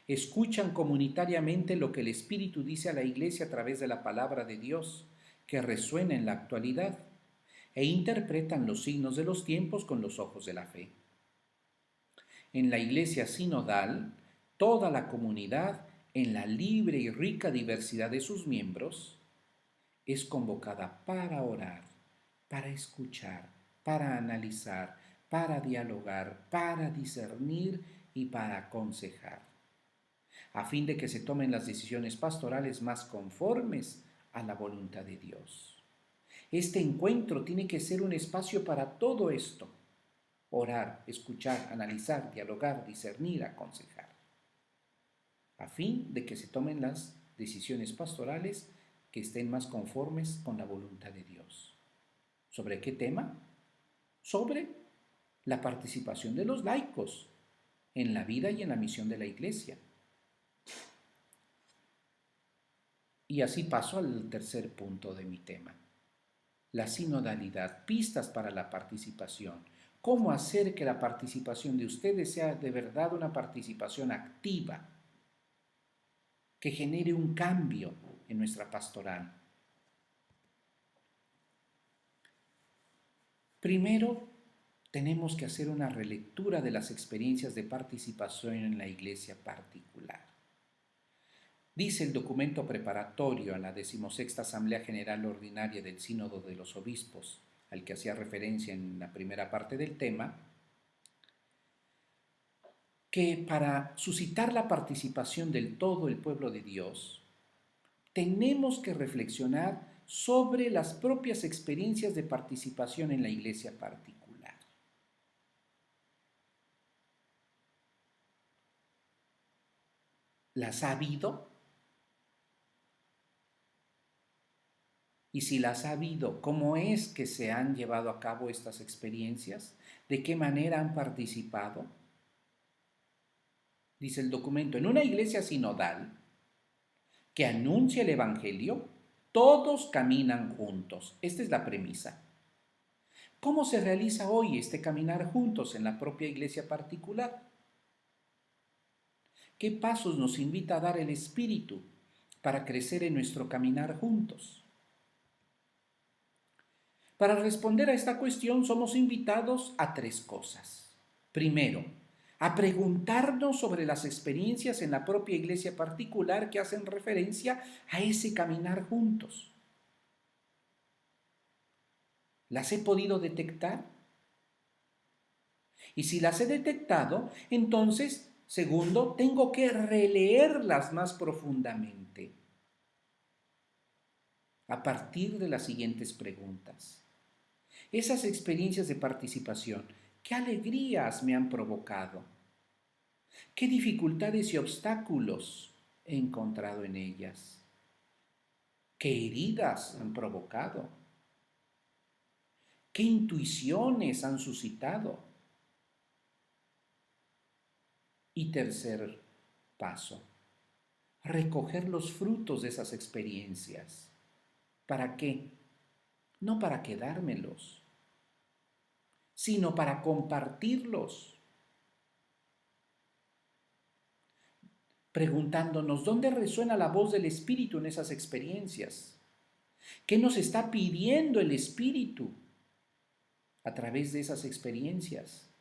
Escuchan comunitariamente lo que el Espíritu dice a la Iglesia a través de la palabra de Dios, que resuena en la actualidad, e interpretan los signos de los tiempos con los ojos de la fe. En la Iglesia sinodal, toda la comunidad, en la libre y rica diversidad de sus miembros, es convocada para orar, para escuchar, para analizar, para dialogar, para discernir y para aconsejar, a fin de que se tomen las decisiones pastorales más conformes a la voluntad de Dios. Este encuentro tiene que ser un espacio para todo esto: orar, escuchar, analizar, dialogar, discernir, aconsejar, a fin de que se tomen las decisiones pastorales que estén más conformes con la voluntad de Dios. ¿Sobre qué tema? Sobre la participación de los laicos en la vida y en la misión de la Iglesia. Y así paso al tercer punto de mi tema: la sinodalidad, pistas para la participación. ¿Cómo hacer que la participación de ustedes sea de verdad una participación activa, que genere un cambio en nuestra pastoral? Primero, tenemos que hacer una relectura de las experiencias de participación en la iglesia particular. Dice el documento preparatorio a la 16ª Asamblea General Ordinaria del Sínodo de los Obispos, al que hacía referencia en la primera parte del tema, que para suscitar la participación del todo el pueblo de Dios, tenemos que reflexionar sobre las propias experiencias de participación en la iglesia particular. ¿Las ha habido? Y si las ha habido, ¿cómo es que se han llevado a cabo estas experiencias? ¿De qué manera han participado? Dice el documento: en una iglesia sinodal que anuncia el Evangelio, todos caminan juntos. Esta es la premisa. ¿Cómo se realiza hoy este caminar juntos en la propia iglesia particular? ¿Qué pasos nos invita a dar el Espíritu para crecer en nuestro caminar juntos? Para responder a esta cuestión somos invitados a tres cosas. Primero, a preguntarnos sobre las experiencias en la propia iglesia particular que hacen referencia a ese caminar juntos. ¿Las he podido detectar? Y si las he detectado, entonces, segundo, tengo que releerlas más profundamente a partir de las siguientes preguntas. Esas experiencias de participación, ¿qué alegrías me han provocado? ¿Qué dificultades y obstáculos he encontrado en ellas? ¿Qué heridas han provocado? ¿Qué intuiciones han suscitado? Y tercer paso, recoger los frutos de esas experiencias. ¿Para qué? No para quedármelos, sino para compartirlos. Preguntándonos dónde resuena la voz del Espíritu en esas experiencias. ¿Qué nos está pidiendo el Espíritu a través de esas experiencias?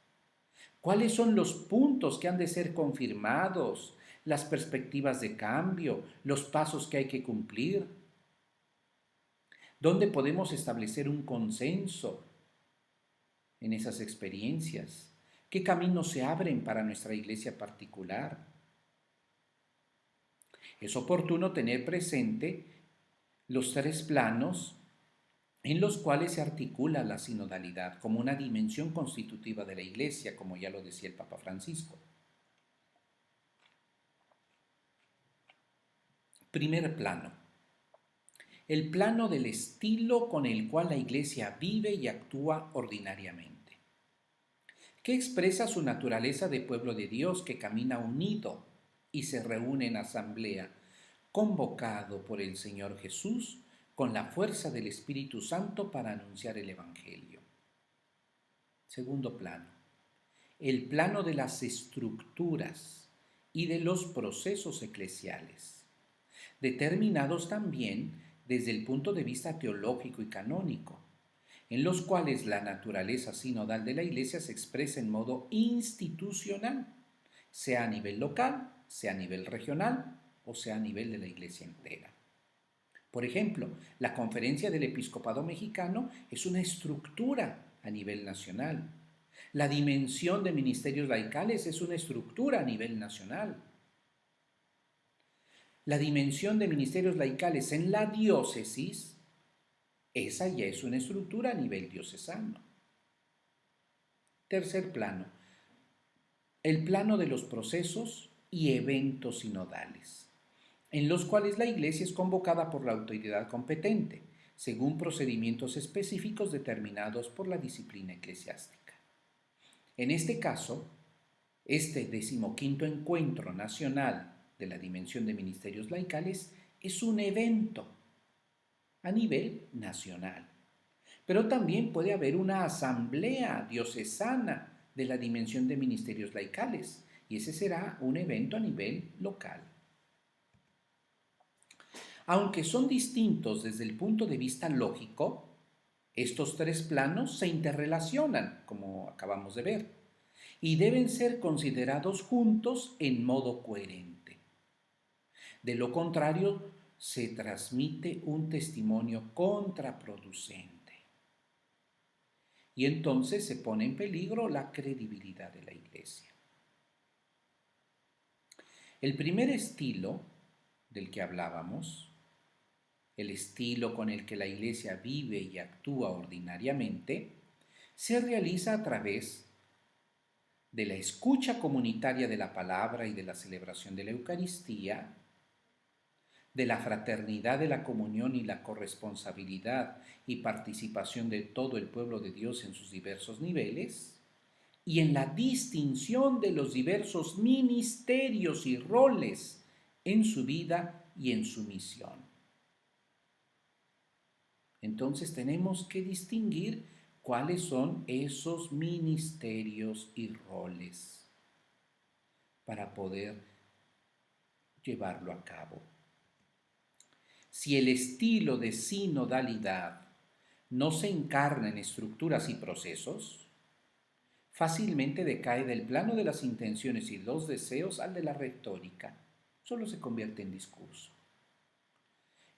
¿Cuáles son los puntos que han de ser confirmados, las perspectivas de cambio, los pasos que hay que cumplir? ¿Dónde podemos establecer un consenso en esas experiencias? ¿Qué caminos se abren para nuestra iglesia particular? Es oportuno tener presente los tres planos en los cuales se articula la sinodalidad como una dimensión constitutiva de la Iglesia, como ya lo decía el Papa Francisco. Primer plano. El plano del estilo con el cual la Iglesia vive y actúa ordinariamente, que expresa su naturaleza de pueblo de Dios que camina unido y se reúne en asamblea, convocado por el Señor Jesús con la fuerza del Espíritu Santo para anunciar el Evangelio. Segundo plano. El plano de las estructuras y de los procesos eclesiales, determinados también desde el punto de vista teológico y canónico, en los cuales la naturaleza sinodal de la Iglesia se expresa en modo institucional, sea a nivel local, sea a nivel regional o sea a nivel de la Iglesia entera. Por ejemplo, la Conferencia del Episcopado Mexicano es una estructura a nivel nacional. La dimensión de ministerios laicales es una estructura a nivel nacional. La dimensión de ministerios laicales en la diócesis, esa ya es una estructura a nivel diocesano. Tercer plano, el plano de los procesos y eventos sinodales, en los cuales la Iglesia es convocada por la autoridad competente, según procedimientos específicos determinados por la disciplina eclesiástica. En este caso, este 15º Encuentro Nacional de la Dimensión de Ministerios Laicales es un evento a nivel nacional, pero también puede haber una asamblea diocesana de la Dimensión de Ministerios Laicales, y ese será un evento a nivel local. Aunque son distintos desde el punto de vista lógico, estos tres planos se interrelacionan, como acabamos de ver, y deben ser considerados juntos en modo coherente. De lo contrario, se transmite un testimonio contraproducente. Y entonces se pone en peligro la credibilidad de la Iglesia. El primer estilo del que hablábamos, el estilo con el que la Iglesia vive y actúa ordinariamente, se realiza a través de la escucha comunitaria de la palabra y de la celebración de la Eucaristía, de la fraternidad de la comunión y la corresponsabilidad y participación de todo el pueblo de Dios en sus diversos niveles, y en la distinción de los diversos ministerios y roles en su vida y en su misión. Entonces tenemos que distinguir cuáles son esos ministerios y roles para poder llevarlo a cabo. Si el estilo de sinodalidad no se encarna en estructuras y procesos, fácilmente decae del plano de las intenciones y los deseos al de la retórica, solo se convierte en discurso.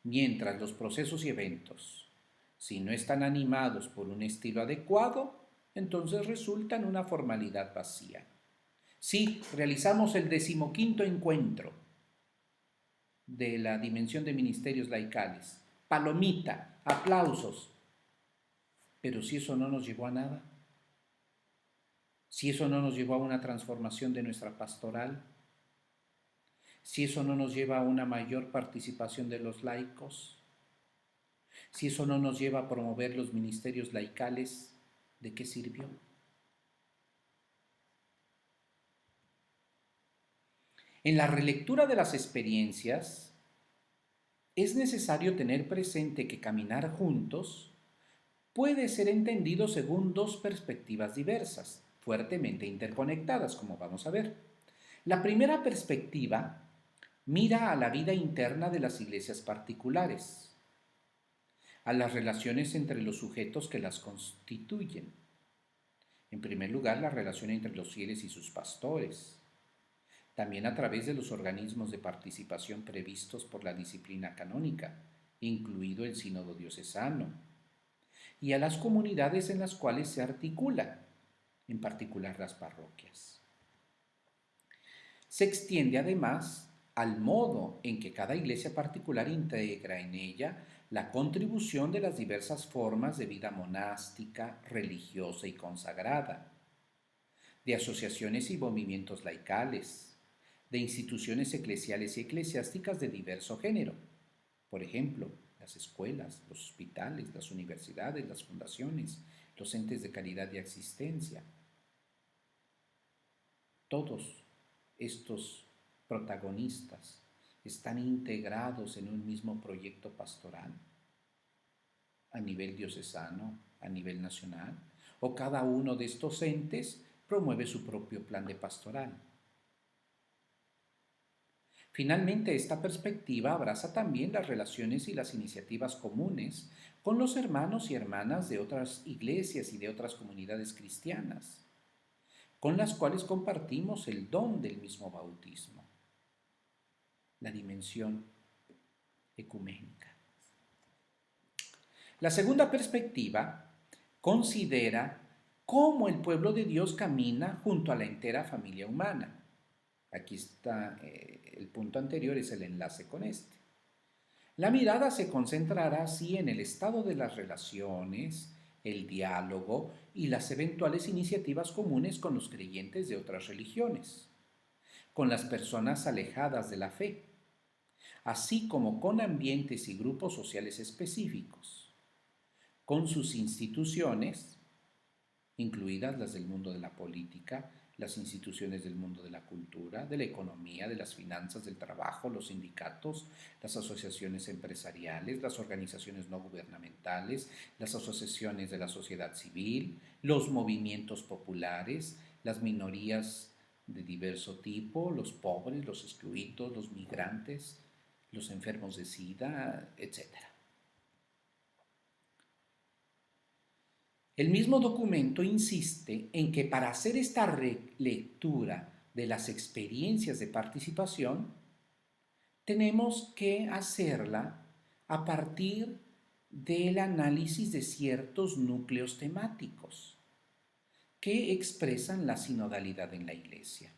Mientras los procesos y eventos, si no están animados por un estilo adecuado, entonces resultan una formalidad vacía. Sí, realizamos el 15º encuentro de la Dimensión de Ministerios Laicales. Palomita, aplausos. Pero si eso no nos llevó a nada, si eso no nos llevó a una transformación de nuestra pastoral, si eso no nos lleva a una mayor participación de los laicos, si eso no nos lleva a promover los ministerios laicales, ¿de qué sirvió? En la relectura de las experiencias, es necesario tener presente que caminar juntos puede ser entendido según dos perspectivas diversas, fuertemente interconectadas, como vamos a ver. La primera perspectiva mira a la vida interna de las iglesias particulares, a las relaciones entre los sujetos que las constituyen. En primer lugar, la relación entre los fieles y sus pastores, también a través de los organismos de participación previstos por la disciplina canónica, incluido el sínodo diocesano, y a las comunidades en las cuales se articula, en particular las parroquias. Se extiende además al modo en que cada iglesia particular integra en ella la contribución de las diversas formas de vida monástica, religiosa y consagrada, de asociaciones y movimientos laicales, de instituciones eclesiales y eclesiásticas de diverso género. Por ejemplo, las escuelas, los hospitales, las universidades, las fundaciones, los entes de caridad y asistencia. Todos estos protagonistas están integrados en un mismo proyecto pastoral a nivel diocesano, a nivel nacional, o cada uno de estos entes promueve su propio plan de pastoral. Finalmente, esta perspectiva abraza también las relaciones y las iniciativas comunes con los hermanos y hermanas de otras iglesias y de otras comunidades cristianas, con las cuales compartimos el don del mismo bautismo, la dimensión ecuménica. La segunda perspectiva considera cómo el pueblo de Dios camina junto a la entera familia humana. Aquí está, el punto anterior es el enlace con este. La mirada se concentrará así en el estado de las relaciones, el diálogo y las eventuales iniciativas comunes con los creyentes de otras religiones, con las personas alejadas de la fe, así como con ambientes y grupos sociales específicos, con sus instituciones, incluidas las del mundo de la política, las instituciones del mundo de la cultura, de la economía, de las finanzas, del trabajo, los sindicatos, las asociaciones empresariales, las organizaciones no gubernamentales, las asociaciones de la sociedad civil, los movimientos populares, las minorías de diverso tipo, los pobres, los excluidos, los migrantes, los enfermos de SIDA, etc. El mismo documento insiste en que para hacer esta relectura de las experiencias de participación, tenemos que hacerla a partir del análisis de ciertos núcleos temáticos que expresan la sinodalidad en la Iglesia.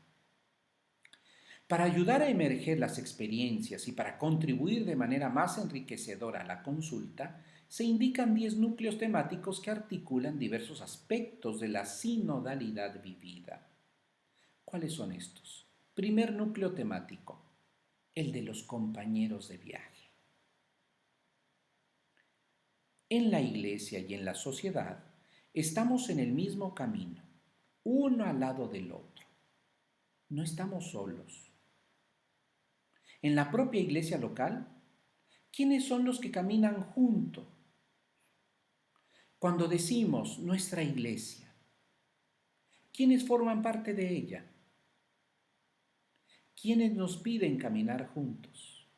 Para ayudar a emerger las experiencias y para contribuir de manera más enriquecedora a la consulta, se indican 10 núcleos temáticos que articulan diversos aspectos de la sinodalidad vivida. ¿Cuáles son estos? Primer núcleo temático, el de los compañeros de viaje. En la Iglesia y en la sociedad estamos en el mismo camino, uno al lado del otro. No estamos solos. En la propia iglesia local, ¿quiénes son los que caminan juntos? Cuando decimos nuestra iglesia, ¿quiénes forman parte de ella? ¿Quiénes nos piden caminar juntos?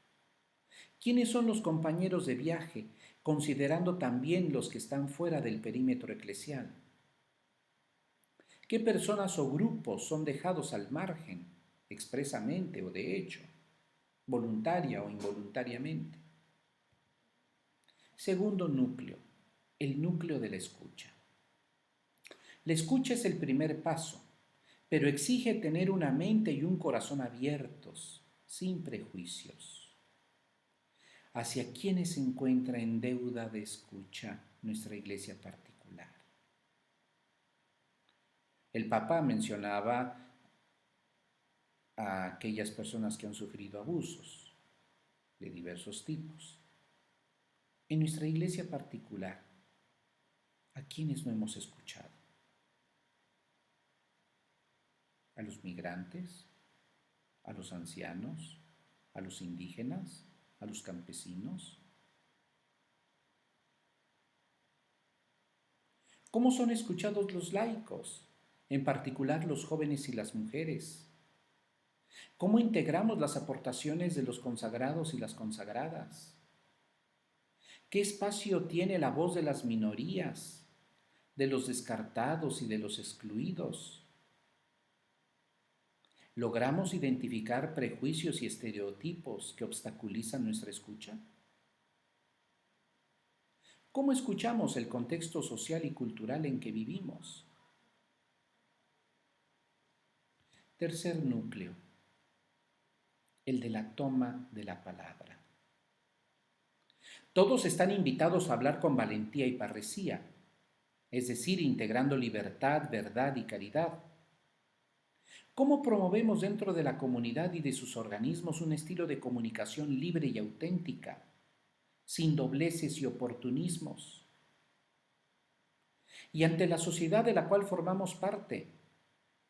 ¿Quiénes son los compañeros de viaje, considerando también los que están fuera del perímetro eclesial? ¿Qué personas o grupos son dejados al margen, expresamente o de hecho, voluntaria o involuntariamente? Segundo núcleo, el núcleo de la escucha. La escucha es el primer paso, pero exige tener una mente y un corazón abiertos, sin prejuicios. ¿Hacia quiénes se encuentra en deuda de escucha nuestra iglesia particular? El Papa mencionaba a aquellas personas que han sufrido abusos de diversos tipos. En nuestra iglesia particular, ¿a quiénes no hemos escuchado? ¿A los migrantes? ¿A los ancianos? ¿A los indígenas? ¿A los campesinos? ¿Cómo son escuchados los laicos, en particular los jóvenes y las mujeres? ¿Cómo integramos las aportaciones de los consagrados y las consagradas? ¿Qué espacio tiene la voz de las minorías, de los descartados y de los excluidos? ¿Logramos identificar prejuicios y estereotipos que obstaculizan nuestra escucha? ¿Cómo escuchamos el contexto social y cultural en que vivimos? Tercer núcleo, el de la toma de la palabra. Todos están invitados a hablar con valentía y parresía, es decir, integrando libertad, verdad y caridad. ¿Cómo promovemos dentro de la comunidad y de sus organismos un estilo de comunicación libre y auténtica, sin dobleces y oportunismos? Y ante la sociedad de la cual formamos parte,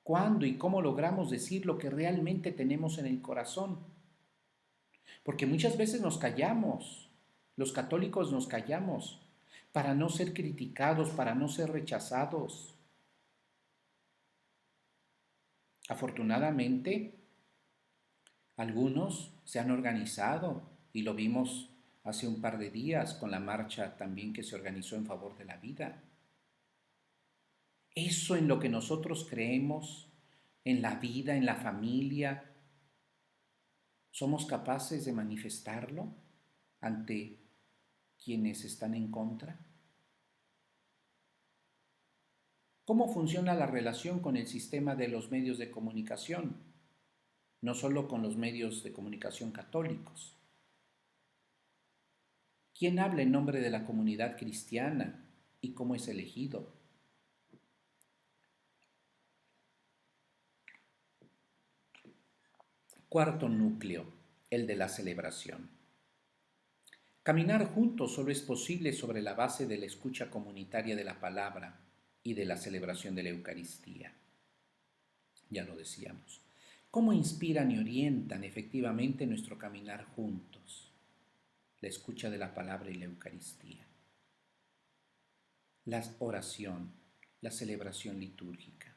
¿cuándo y cómo logramos decir lo que realmente tenemos en el corazón? Porque muchas veces nos callamos, los católicos nos callamos, para no ser criticados, para no ser rechazados. Afortunadamente, algunos se han organizado y lo vimos hace un par de días con la marcha también que se organizó en favor de la vida. Eso en lo que nosotros creemos, en la vida, en la familia, ¿somos capaces de manifestarlo ante quienes están en contra? ¿Cómo funciona la relación con el sistema de los medios de comunicación? No solo con los medios de comunicación católicos. ¿Quién habla en nombre de la comunidad cristiana y cómo es elegido? Cuarto núcleo, el de la celebración. Caminar juntos solo es posible sobre la base de la escucha comunitaria de la palabra y de la celebración de la Eucaristía. Ya lo decíamos. ¿Cómo inspiran y orientan efectivamente nuestro caminar juntos? La escucha de la palabra y la Eucaristía. La oración, la celebración litúrgica.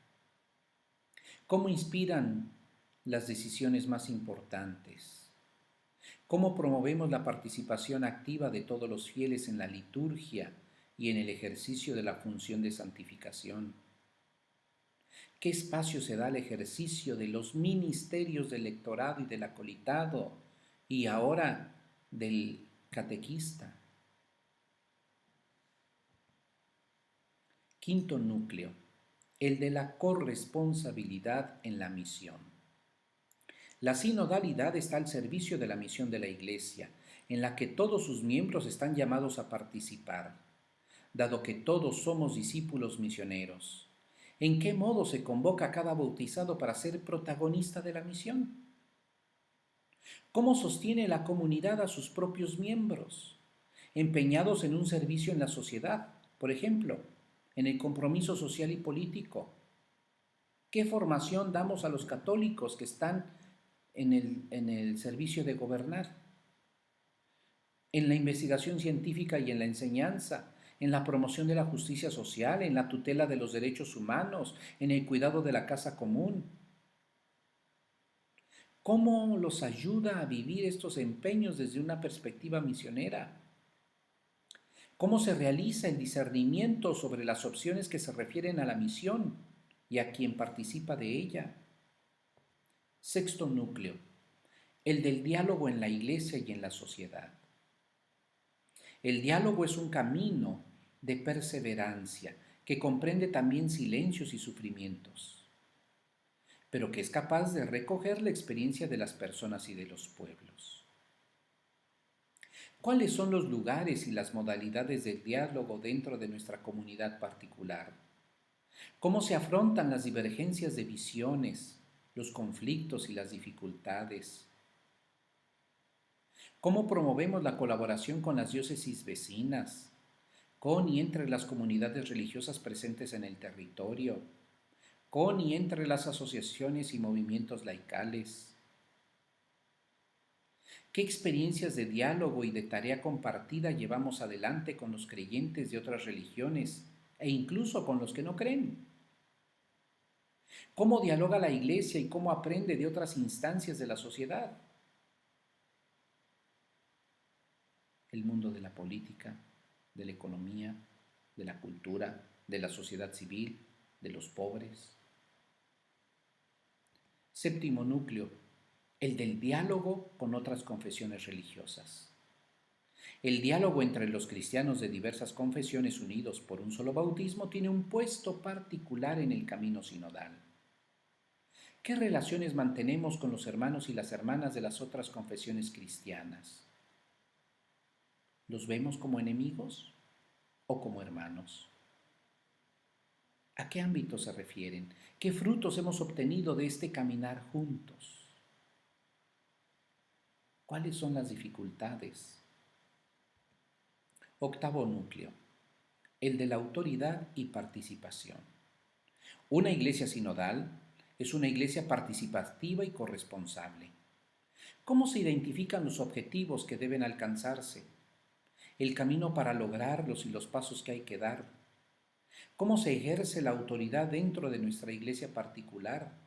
¿Cómo inspiran las decisiones más importantes? ¿Cómo promovemos la participación activa de todos los fieles en la liturgia y en el ejercicio de la función de santificación? ¿Qué espacio se da al ejercicio de los ministerios del lectorado y del acolitado y ahora del catequista? Quinto núcleo, el de la corresponsabilidad en la misión. La sinodalidad está al servicio de la misión de la Iglesia, en la que todos sus miembros están llamados a participar, dado que todos somos discípulos misioneros. ¿En qué modo se convoca a cada bautizado para ser protagonista de la misión? ¿Cómo sostiene la comunidad a sus propios miembros, empeñados en un servicio en la sociedad, por ejemplo, en el compromiso social y político? ¿Qué formación damos a los católicos que están en el servicio de gobernar? En la investigación científica y en la enseñanza, en la promoción de la justicia social, en la tutela de los derechos humanos, en el cuidado de la casa común. ¿Cómo los ayuda a vivir estos empeños desde una perspectiva misionera? ¿Cómo se realiza el discernimiento sobre las opciones que se refieren a la misión y a quien participa de ella? Sexto núcleo, el del diálogo en la iglesia y en la sociedad. El diálogo es un camino de perseverancia que comprende también silencios y sufrimientos, pero que es capaz de recoger la experiencia de las personas y de los pueblos. ¿Cuáles son los lugares y las modalidades del diálogo dentro de nuestra comunidad particular? ¿Cómo se afrontan las divergencias de visiones, los conflictos y las dificultades? ¿Cómo promovemos la colaboración con las diócesis vecinas, con y entre las comunidades religiosas presentes en el territorio, con y entre las asociaciones y movimientos laicales? ¿Qué experiencias de diálogo y de tarea compartida llevamos adelante con los creyentes de otras religiones e incluso con los que no creen? ¿Cómo dialoga la Iglesia y cómo aprende de otras instancias de la sociedad? El mundo de la política, de la economía, de la cultura, de la sociedad civil, de los pobres. Séptimo núcleo, el del diálogo con otras confesiones religiosas. El diálogo entre los cristianos de diversas confesiones unidos por un solo bautismo tiene un puesto particular en el camino sinodal. ¿Qué relaciones mantenemos con los hermanos y las hermanas de las otras confesiones cristianas? ¿Los vemos como enemigos o como hermanos? ¿A qué ámbitos se refieren? ¿Qué frutos hemos obtenido de este caminar juntos? ¿Cuáles son las dificultades? Octavo núcleo, el de la autoridad y participación. Una iglesia sinodal es una iglesia participativa y corresponsable. ¿Cómo se identifican los objetivos que deben alcanzarse? El camino para lograrlos y los pasos que hay que dar. ¿Cómo se ejerce la autoridad dentro de nuestra iglesia particular?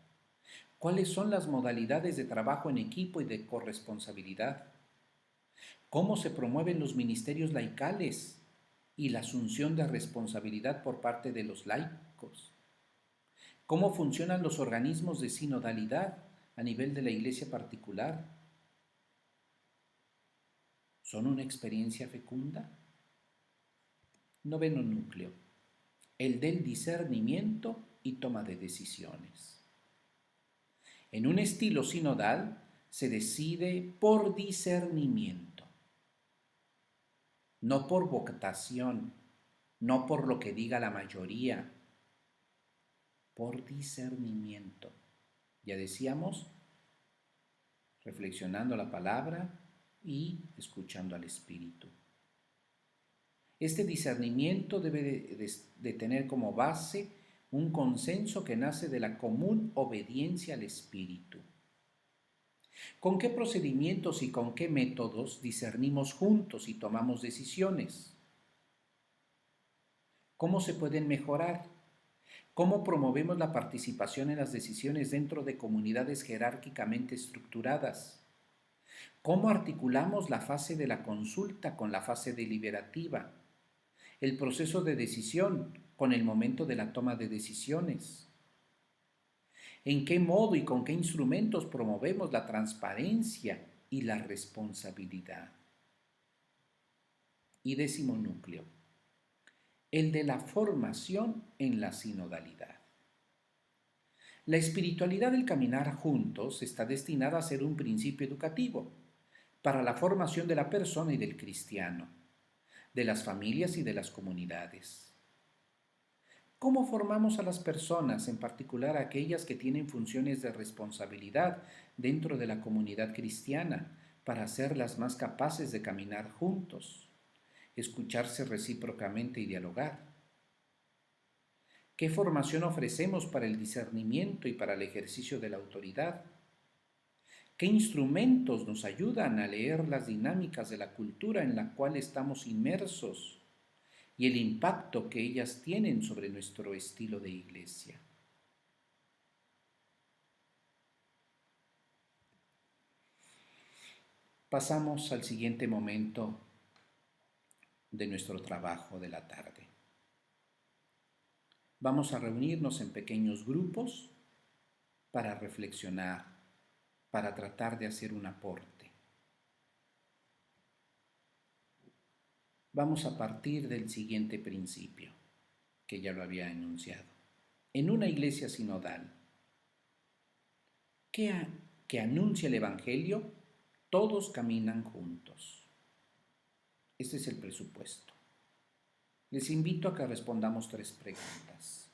¿Cuáles son las modalidades de trabajo en equipo y de corresponsabilidad? ¿Cómo se promueven los ministerios laicales y la asunción de responsabilidad por parte de los laicos? ¿Cómo funcionan los organismos de sinodalidad a nivel de la iglesia particular? ¿Son una experiencia fecunda? Noveno núcleo, el del discernimiento y toma de decisiones. En un estilo sinodal se decide por discernimiento, no por votación, no por lo que diga la mayoría, por discernimiento. Ya decíamos, reflexionando la palabra y escuchando al Espíritu. Este discernimiento debe de tener como base un consenso que nace de la común obediencia al Espíritu. ¿Con qué procedimientos y con qué métodos discernimos juntos y tomamos decisiones? ¿Cómo se pueden mejorar? ¿Cómo promovemos la participación en las decisiones dentro de comunidades jerárquicamente estructuradas? ¿Cómo articulamos la fase de la consulta con la fase deliberativa? El proceso de decisión con el momento de la toma de decisiones. ¿En qué modo y con qué instrumentos promovemos la transparencia y la responsabilidad? Y décimo núcleo, el de la formación en la sinodalidad. La espiritualidad del caminar juntos está destinada a ser un principio educativo para la formación de la persona y del cristiano, de las familias y de las comunidades. ¿Cómo formamos a las personas, en particular a aquellas que tienen funciones de responsabilidad dentro de la comunidad cristiana, para hacerlas más capaces de caminar juntos, escucharse recíprocamente y dialogar? ¿Qué formación ofrecemos para el discernimiento y para el ejercicio de la autoridad? ¿Qué instrumentos nos ayudan a leer las dinámicas de la cultura en la cual estamos inmersos y el impacto que ellas tienen sobre nuestro estilo de iglesia? Pasamos al siguiente momento de nuestro trabajo de la tarde. Vamos a reunirnos en pequeños grupos para reflexionar, para tratar de hacer un aporte. Vamos a partir del siguiente principio, que ya lo había enunciado. En una iglesia sinodal que anuncia el Evangelio, todos caminan juntos. Este es el presupuesto. Les invito a que respondamos 3 preguntas.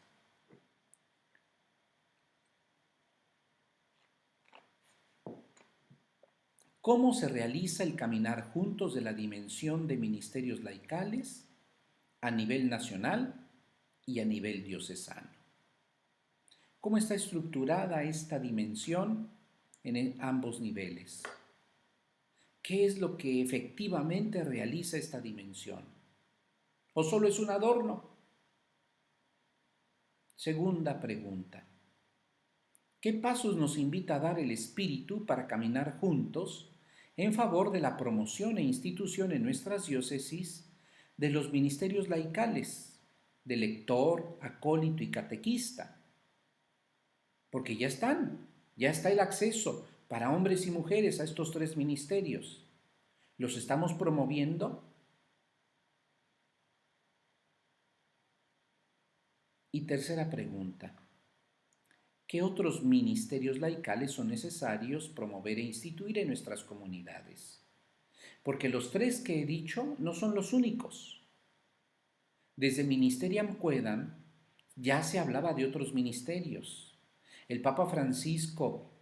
¿Cómo se realiza el caminar juntos de la dimensión de ministerios laicales a nivel nacional y a nivel diocesano? ¿Cómo está estructurada esta dimensión en ambos niveles? ¿Qué es lo que efectivamente realiza esta dimensión? ¿O solo es un adorno? Segunda pregunta. ¿Qué pasos nos invita a dar el Espíritu para caminar juntos en favor de la promoción e institución en nuestras diócesis de los ministerios laicales, de lector, acólito y catequista? Porque ya está el acceso para hombres y mujeres a estos 3 ministerios. ¿Los estamos promoviendo? Y tercera pregunta. ¿Qué otros ministerios laicales son necesarios promover e instituir en nuestras comunidades? Porque los 3 que he dicho no son los únicos. Desde Ministeriam Quaedam Ya se hablaba de otros ministerios. El Papa Francisco,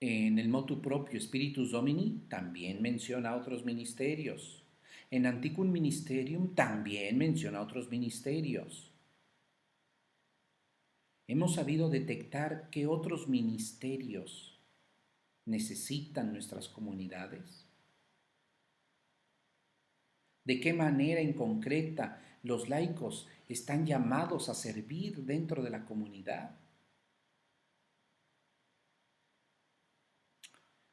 en el motu proprio Spiritus Domini, también menciona otros ministerios. En Anticum Ministerium también menciona otros ministerios. Hemos sabido detectar qué otros ministerios necesitan nuestras comunidades. ¿De qué manera en concreta los laicos están llamados a servir dentro de la comunidad?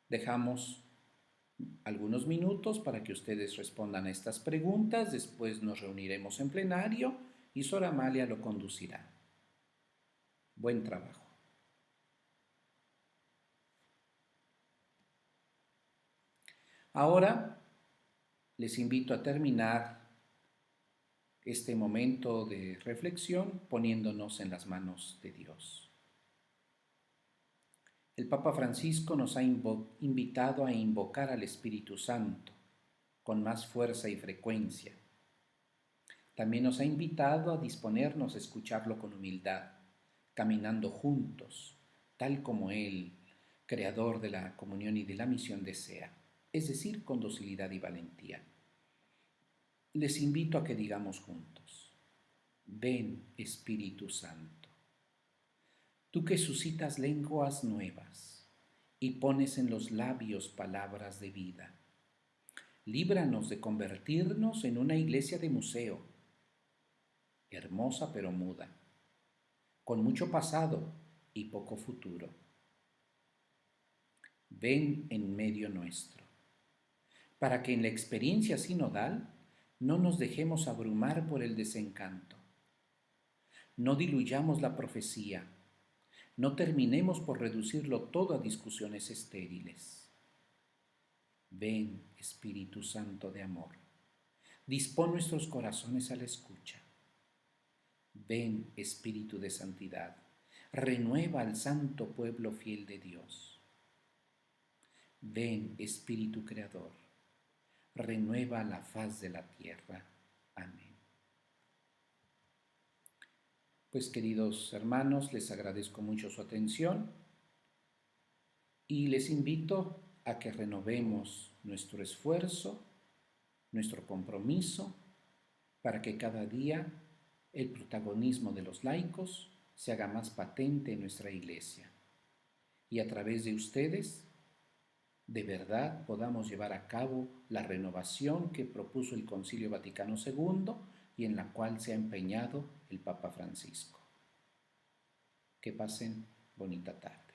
Dejamos algunos minutos para que ustedes respondan a estas preguntas, después nos reuniremos en plenario y Sor Amalia lo conducirá. Buen trabajo. Ahora les invito a terminar este momento de reflexión poniéndonos en las manos de Dios. El Papa Francisco nos ha invitado a invocar al Espíritu Santo con más fuerza y frecuencia. También nos ha invitado a disponernos a escucharlo con humildad, caminando juntos, tal como Él, creador de la comunión y de la misión, desea, es decir, con docilidad y valentía. Les invito a que digamos juntos: ven, Espíritu Santo, tú que suscitas lenguas nuevas y pones en los labios palabras de vida. Líbranos de convertirnos en una iglesia de museo, hermosa pero muda, con mucho pasado y poco futuro. Ven en medio nuestro, para que en la experiencia sinodal no nos dejemos abrumar por el desencanto. No diluyamos la profecía, no terminemos por reducirlo todo a discusiones estériles. Ven, Espíritu Santo de amor, dispón nuestros corazones a la escucha. Ven, Espíritu de santidad, renueva al santo pueblo fiel de Dios. Ven, Espíritu creador, renueva la faz de la tierra. Amén. Pues queridos hermanos, les agradezco mucho su atención y les invito a que renovemos nuestro esfuerzo, nuestro compromiso, para que cada día el protagonismo de los laicos se haga más patente en nuestra iglesia y a través de ustedes de verdad podamos llevar a cabo la renovación que propuso el Concilio Vaticano II y en la cual se ha empeñado el Papa Francisco. Que pasen bonita tarde.